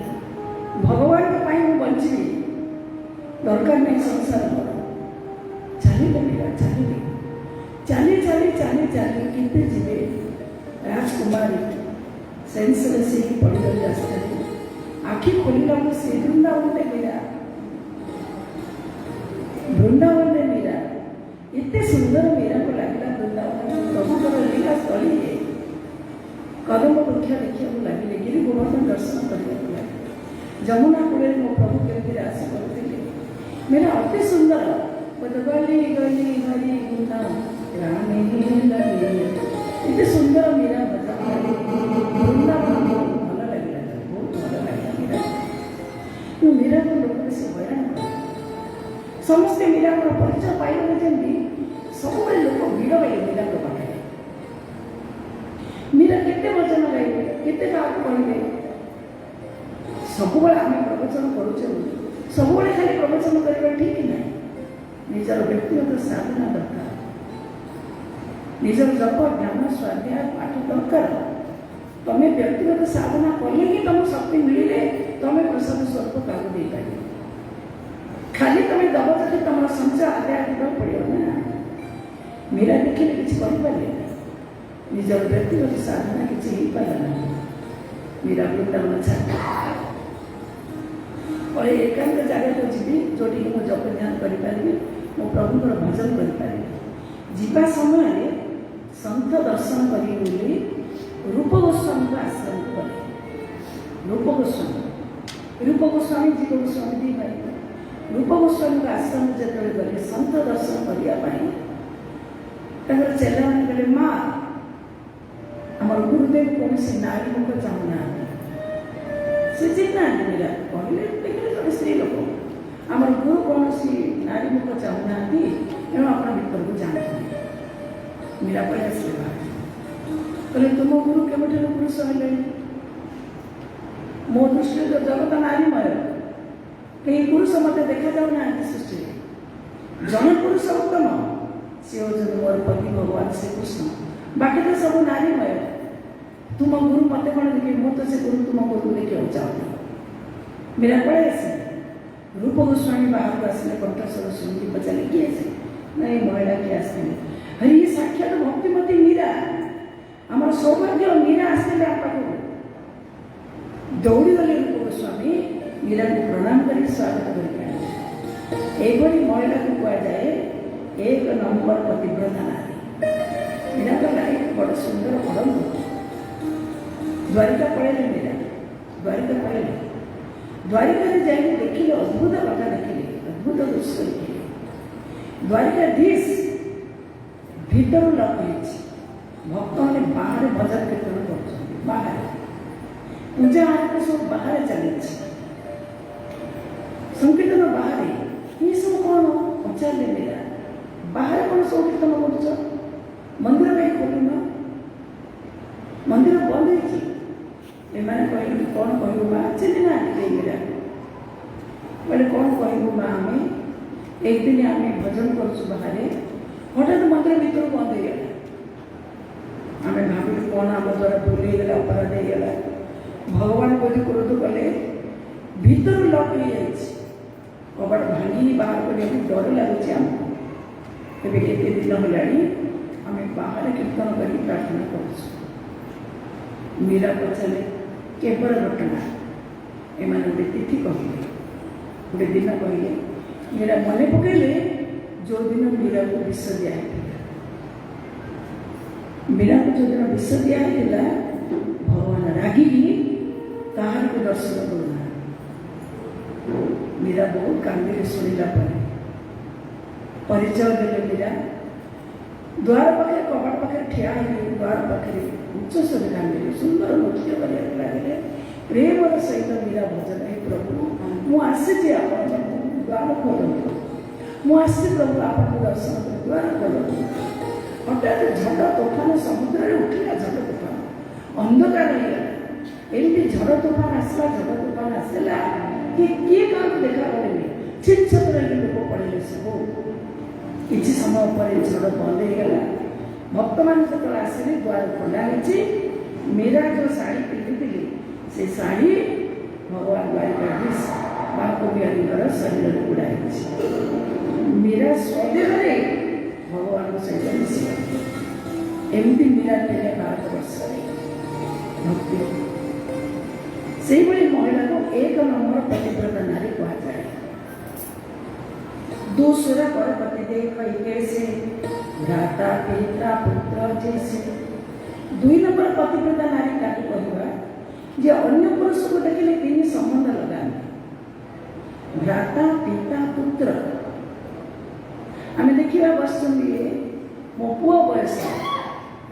S1: ଭଗବାନଙ୍କ ପାଇଁ ମୁଁ ବଞ୍ଚିବି, ଦରକାର ନାହିଁ ସଂସାର ମୋର। ଚାଲିଲେ ମୀରା, ଚାଲିଲେ। ଚାଲି କେତେ ଯିବେ। ରାଜକୁମାରୀ ସେନ୍ସଲେସ୍ ହେଇକି ପଡ଼ିଗଲେ ରାସ୍ତାରେ। ଆଖି ଖୋଲିଲାକୁ ସେ ବୃନ୍ଦାବନରେ ମୀରା। ଏତେ ସୁନ୍ଦର ମୀରାକୁ ଲାଗିଲା ବୃନ୍ଦାବନ ପ୍ରଭୁଙ୍କର ଲୀଳା ସ୍ଥଳୀ। କଦମ୍ବ ବୃକ୍ଷ ଦେଖିବାକୁ ଲାଗିଲେ, ଗିରି ଗୋବର୍ଦ୍ଧନ ଦର୍ଶନ କରିବାକୁ ଲାଗିଲେ। ଯମୁନା କୂଳରେ ମୋ ପ୍ରଭୁ କେମିତି ରାସ କରୁଥିଲେ। ମୀରା ଅତି ସୁନ୍ଦର। ଗଲି ଗଲି ହରି ଗୁଣ ରାମେ ଏତେ ସୁନ୍ଦର ମୀରା ବୃନ୍ଦାବନ ଭଲ ଲାଗିଲା, ବହୁତ ଭଲ ଲାଗିଲା ମୀରା। ମୀରାକୁ ଲୋକ ବେଶୀ ହଇରାଣ କଲେ। ସମସ୍ତେ ମୀରାଙ୍କର ପରିଚୟ ପାଇଗଲେ ଯେମିତି ସବୁବେଳେ ଲୋକ ଭିଡ଼ ହେଲେ ମୀରାଙ୍କ ପାଖରେ। ମୀରା କେତେ ଭଜନ ଗାଇବେ, କେତେ କାହାକୁ କହିବେ। ସବୁବେଳେ ଆମେ ପ୍ରବଚନ କରୁଛୁ, ସବୁବେଳେ ଖାଲି ପ୍ରବଚନ କରିବା ଠିକ ନାହିଁ। ନିଜର ବ୍ୟକ୍ତିଗତ ସାଧନା ଦରକାର, ନିଜର ଜପ ଜ୍ଞାନ ସ୍ୱାଧ୍ୟାୟ ପାଠ ଦରକାର। ତମେ ବ୍ୟକ୍ତିଗତ ସାଧନା କଲେ ହିଁ ତମ ଶକ୍ତି ମିଳିଲେ ତମେ ପ୍ରସାଦ ସ୍ୱରୂପ କାହାକୁ ଦେଇପାରିବ। ଖାଲି ତମେ ଦବ ଯଦି ତମର ସଞ୍ଚୟ ଆଦାୟ କରିବାକୁ ପଡ଼ିବ ନା। ମୀରା ଦେଖିଲେ କିଛି କରିପାରିଲେ ନା, ନିଜର ବ୍ୟକ୍ତିଗତ ସାଧନା କିଛି ହେଇପାରିଲା ନାହିଁ। ମୀରା ବୃନ୍ଦାବନ ଛାଡ଼ି ପରେ ଏକାନ୍ତ ଜାଗାକୁ ଯିବି, ଯୋଉଠିକି ମୁଁ ଜପ ଧ୍ୟାନ କରିପାରିବି, ମୋ ପ୍ରଭୁଙ୍କର ଭଜନ କରିପାରିବି। ଯିବା ସମୟରେ ସନ୍ଥ ଦର୍ଶନ କରିବି ବୋଲି ରୂପ ଗୋସ୍ୱାମୀଙ୍କ ଆଶ୍ରମକୁ ଗଲେ। ରୂପ ଗୋସ୍ୱାମୀ ଜୀବ ଗୋସ୍ୱାମୀ ଦି ଭାଇ। ରୂପ ଗୋସ୍ୱାମୀଙ୍କ ଆଶ୍ରମ ଯେତେବେଳେ ଗଲେ ସନ୍ଥ ଦର୍ଶନ କରିବା ପାଇଁ, ତାଙ୍କର ଚେଲାମାନେ କହିଲେ, ମା ଆମର ଗୁରୁଦେବ କୌଣସି ନାରୀ ମୁଖ ଚାହୁଁନାହାନ୍ତି। ସେ ଚିହ୍ନାହାନ୍ତି ମୀରା। କହିଲେ, ଦେଖିଲେ ଜଣେ ସ୍ତ୍ରୀ ଲୋକ, ଆମର ଗୁରୁ କୌଣସି ନାରୀ ମୁଖ ଚାହୁଁନାହାନ୍ତି, ତେଣୁ ଆପଣ ଭିତରକୁ ଯାଆନ୍ତୁ। ମୀରା ପଳେଇ ଆସିଲେ ବାହାରେ। କହିଲେ, ତୁମ ଗୁରୁ କେବେଠାରୁ ପୁରୁଷ ହେଲେଣି? ମୋ ଦୃଷ୍ଟିରେ ତ ଜଗତ ନାରୀମୟ, କେହି ପୁରୁଷ ମୋତେ ଦେଖାଯାଉନାହାନ୍ତି ସୃଷ୍ଟିରେ। ଜଣେ ପୁରୁଷ ଉତ୍ତମ, ସେ ହେଉଛନ୍ତି ମୋର ପତି ଭଗବାନ ଶ୍ରୀକୃଷ୍ଣ। ବାକି ତ ସବୁ ନାରୀମୟ। ତୁମ ଗୁରୁ ମୋତେ କ'ଣ ଦେଖିବେ? ମୁଁ ତ ସେ ଗୁରୁ ତୁମ ଗୁରୁକୁ ଦେଖିବାକୁ ଚାହୁଁନି। ମୀରା ପଳେଇ ଆସିଲେ। ରୂପ ଗୋସ୍ୱାମୀ ବାହାରକୁ ଆସିଲେ, କଣ୍ଠସ୍ୱର ଶୁଣିକି ପଚାରିଲେ, କିଏ ସେ? ନାଇଁ, ମହିଳା କିଏ ଆସିଥିଲେ? ହରି ସାକ୍ଷାତ ଭକ୍ତିମତୀ ମୀରା, ଆମର ସୌଭାଗ୍ୟ। ମୀରା ଆସିଥିଲେ ଆମ ପାଖକୁ। ଦୌଡ଼ିଗଲେ ରୂପ ଗୋସ୍ୱାମୀ, ମୀରାଙ୍କୁ ପ୍ରଣାମ କରି ସ୍ୱାଗତ କରିକି ଆଣିଲେ। ଏଇଭଳି ମହିଳାକୁ କୁହାଯାଏ 1 ନମ୍ବର ପତିବ୍ରତା ନାରୀ। ମୀରାଙ୍କ ଲାଇଫ୍ ବଡ଼ ସୁନ୍ଦର ପଡ଼ନ୍ତୁ। ଦ୍ୱାରିକା ପଳେଇଲେ ମୀରା। ଦ୍ୱାରିକାରେ ଯାଇକି ଦେଖିଲେ, ଅଦ୍ଭୁତ କଥା ଦେଖିଲେ, ଅଦ୍ଭୁତ ଦୃଶ୍ୟ ଦେଖିଲେ। ଦ୍ୱାରିକାଧୀଶ ଭିତରୁ ଲକ୍ ହେଇଛି। ଭକ୍ତମାନେ ବାହାରେ ଭଜନ କୀର୍ତ୍ତନ କରୁଛନ୍ତି। ବାହାରେ ପୂଜା ଆରତ ସବୁ ବାହାରେ ଚାଲିଛି, ସଂକୀର୍ତ୍ତନ ବାହାରେ। ଏସବୁ କ'ଣ ପଚାରିଲେ ମୀରା? ବାହାରେ କ'ଣ ସବୁ କୀର୍ତ୍ତନ କରୁଛ? ମନ୍ଦିର କାହିଁ ଖୋଲୁନ? ମନ୍ଦିର ବନ୍ଦ ହେଇଛି। ଏମାନେ କହିଲେ, କ'ଣ କହିବୁ ମା? ଚିହ୍ନି ନାହାନ୍ତି କେହି ମୀରା। କହିଲେ, କ'ଣ କହିବୁ ମା? ଆମେ एकदिन आम भजन करुँ बाहर हठात मंदिर भर बंद हो गला। आम भाविलु कौन आम द्वारा भूल होगा अपराध होगा। भगवान बोली क्रोध कले भीतर लक हो कबाट भांगी बाहर करने डर लगुच आमको तेज केते दिन है आम बाहर कीर्तन कर प्रार्थना कर मीरा पचारे केवल घटना एम गोटे तिथि कहले गोटे दिन कहले मीरा मन पकड़े जो दिन मीरा को विष दिया मीरा को जो दिन विष दिया भगवान रागिकी कहार को दर्शन करूना मीरा बहुत कांदी शुणिला परिचय देले मीरा द्वार पाखे कबाट पाखे ठिया द्वार पाखे उच्च स्वर कांदी सुंदर नृत्य कर प्रेमर सहित मीरा भजन हे प्रभु मुझे आप द्वार खोलते मुझे प्रभु आप दर्शन कर द्वार खोलते हठात झड़ तोफान समुद्र में उठिला झड़ तोफान अंधकार एमती झड़ तोफान आसला झड़ तोफान आसला कि किए क्या देखा करेंगे छिन छत्र लोक पड़े सब किसी समय पर झड़ बंद होगा भक्त मान जो आसिले द्वार खोला मीरा जो शाढ़ी पिंधि से शाढ़ी भगवान द्वारिकाधीश माँ कवियारी शरीर में गुड़ाई मीरा स्वदेह भगवान सहित मिसी एमती मीरा थे भारतवर्ष भक्ति से महिला को एक नंबर पतिव्रता नारी कहुए दूसरा पर पति देख कैसे भ्राता पिता पुत्र जैसे दुई नंबर पतिव्रता नारी क्या कहवा जे अन्य पुरुष को देखिले तीन संबंध लगा भ्राता पिता पुत्र आम देखा बस मो पु बयस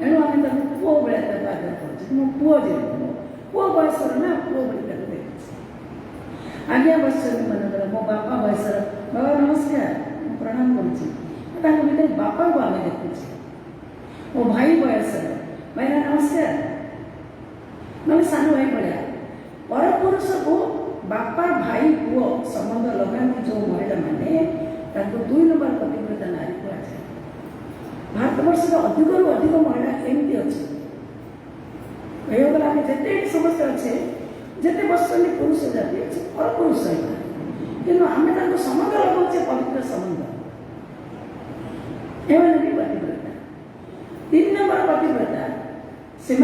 S1: एणु आम पु भाया कर मो पु पु बयस ना पु भाई देख आज्ञा बस मन मो बापा बयस बाबा नमस्कार प्रणाम कर बापा को आम देखुचे मो भाई बयस भाई नमस्कार ना सान भाई भाया पर पुरुष को बापा भाई पुओ संबंध लगाती जो महिला मैंने दुई नंबर पतिव्रता नारी कहुए भारतवर्ष अधिक रु अधिक महिला एमती अच्छे कहगला जिते समस्त अच्छे जिते बस पुरुष जाति अच्छे पर पुरुष कि आम संबंध लगाचे पवित्र संबंध एवं भी पतिव्रता तीन नंबर पतिव्रता से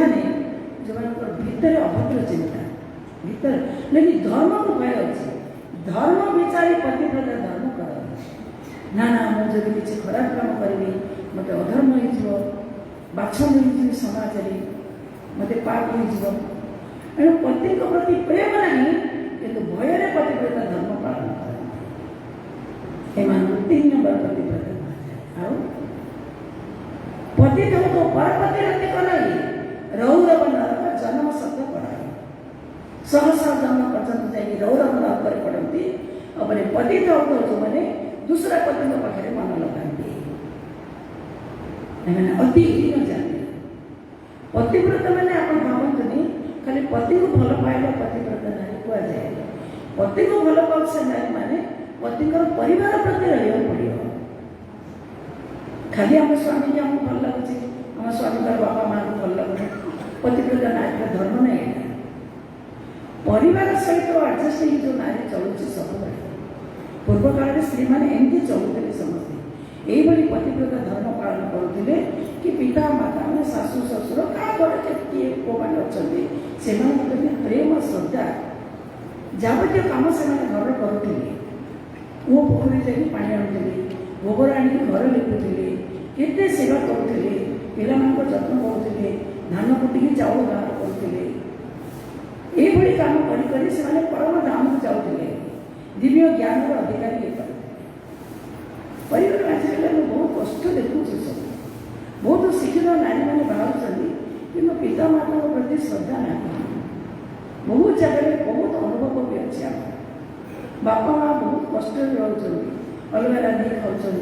S1: जो भितर अभद्र चिंता भीतर लेकिन धर्म को भय अच्छे धर्म विचारी पतिव्रता धर्म कर ना ना मुझे किसी खराब काम करी मत अधर्म हो बाछ मिली समाज में मत पाप हो एणु पति प्रति प्रेम ना कि भय पतिव्रता धर्म पालन कर तीन नंबर पतिव्रता पति देव तो परपति रति कल रौरव नरक जन्म शब्द पढ़ाई सहसा जन्म पर्यटन जाए रौरव नरक पढ़ती अपने पति देव जो मैंने दूसरा पति पाखे मन लगाती अति हीन जाती पतिव्रता मैंने आप भावतुनि खाली पति को भल पाइबा पतिव्रता नारी कहुए पति को भल पाऊ से नारी मैंने पति परिवार प्रति रहा पड़ो खाली आम स्वामी की आमको भल लगुच आम स्वामी बापा माँ को भल लगुच पतिव्रता नारी धर्म नहीं परिवार सहित आडजस्ट जो नारी चलुची सब पूर्व काल स्त्री मैंने एमती चलुते समस्ते यही पतिव्रता धर्म पालन करुले कि पिता माता मैंने शाशु शशुर क्या किए पुओ मैंने अच्छा प्रेम श्रद्धा जबत कम से घर करुले कूह पोखरी जाकि पा आणुले गोबर आणिक घर लिपुले केते सेवा करुले पिला जत्न करुले धान कुटिकी चाउल बाहर करुले यही काम कर परम धाम को जाऊे दिव्य ज्ञान अधिकारी परिवार आजिकल बहुत कष्ट देखुचे सब बहुत शिक्षित नारी मैंने बाहर कि पिता माता प्रति श्रद्धा ना बहुत जगह बहुत अनुभव भी अच्छे बापा माँ बहुत कष्ट रोच अलग रांधि खाऊँ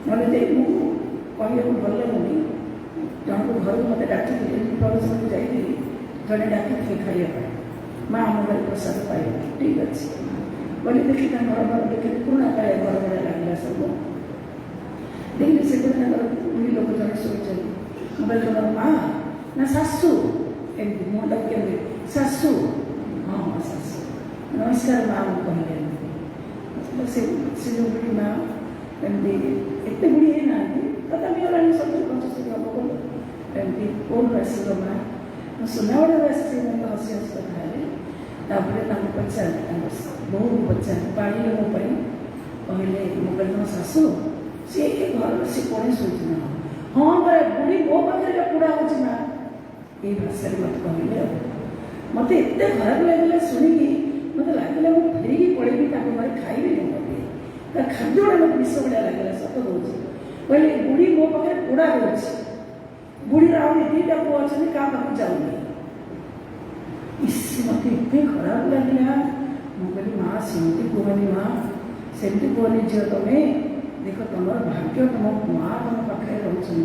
S1: ना कहू भल लगुनि जन को घर मत डाक प्रदर्शन जाइए जड़े डाक खाइबा माँ आम घर प्रसाद पाइबा ठीक अच्छे बोले देखी घर घर देखिए पुणा काले घर भरा लगला सब देखिए से बुढ़ी लोग जन शोचन मोबाइल तुम माँ ना शाशु एमती मुँह के शाशु हाँ हाँ शाशु नमस्कार माँ कहले से जो बुढ़ी माँ एमती एत बुढ़ी है ना तथापि गलानी 70-75 हम बोलो एमती कौन आसल माँ सुनावड़ा आसी मैं हसी हसी कथा पचार बहुत पचार पाड़ी मो कहले मुझे शाशु सी घर सी कौन शोना हाँ परा बुढ़ी मो पाखे पुड़ा हो ये भाषा मत कहले मत एत खराब लगे शुणिकी मत लगे मुझे फेरिकी पड़ेगी घर खाइबी मत खाद्य गुड़ा मत विष भाया लगे सत कौच कहले बुढ़ी मो पाखे पुड़ा रोच बुढ़ी आउनी 2टा पुआ अच्छा क्या पाक जाऊनी मत एत खराब लगे मुझे माँ सेमती कहनी माँ सेमती कहनी झील तुम्हें देख तुम भाग्य तुम माँ तुम पाखे रोचे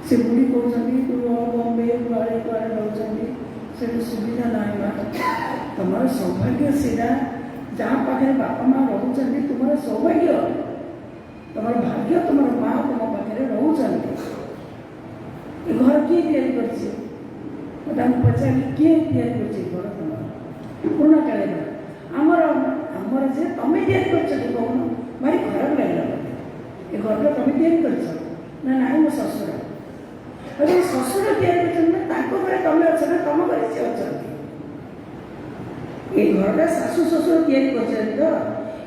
S1: से बुढ़ी कहते तू बम्बे कुआड़े कुआड़े रोचे से सुविधा ना तुम सौभाग्य से जहाँ पाखे बापा माँ रोचे तुम सौभाग्य तुम भाग्य तुम माँ तुम पाखे रोचे घर किए कर पचारि किए घर तुम पुराणा काले आमर आमर जे तुम्हें या कहून भाई खराब लगे ये घर तुम या ना मो शशुर अरे शशुर या घरे तुम अच्छे ना तुम घरे सी अच्छा ये घर शाशु शशुर या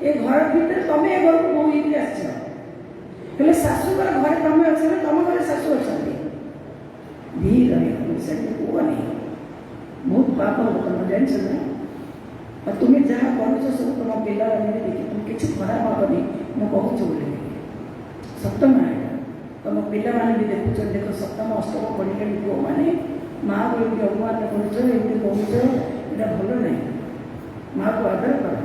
S1: ये घर भीतर तुम ये घर को बो आसले शाशु घर तुम अच्छे ना तुम घरे शाशु अच्छा धीरे कहनी बहुत पाप हम तुम जान ना तुम्हें जहाँ कर सब तुम पिला देखिए तुम किसी खराब हेनी मुझे बोली सप्तम तुम पिला भी देखुच देख सप्तम अष्टम पढ़े पुओ मैंने माँ बोली अपमान करुच यहाँ भल ना माँ को आदर कर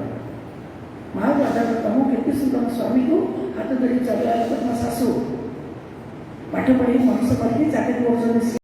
S1: माँ को आदर कर तुम के तुम स्वामी को हाथ धरी चलवा तुम शाशु पाठ पढ़ी मनुष्य करके चाकरी कर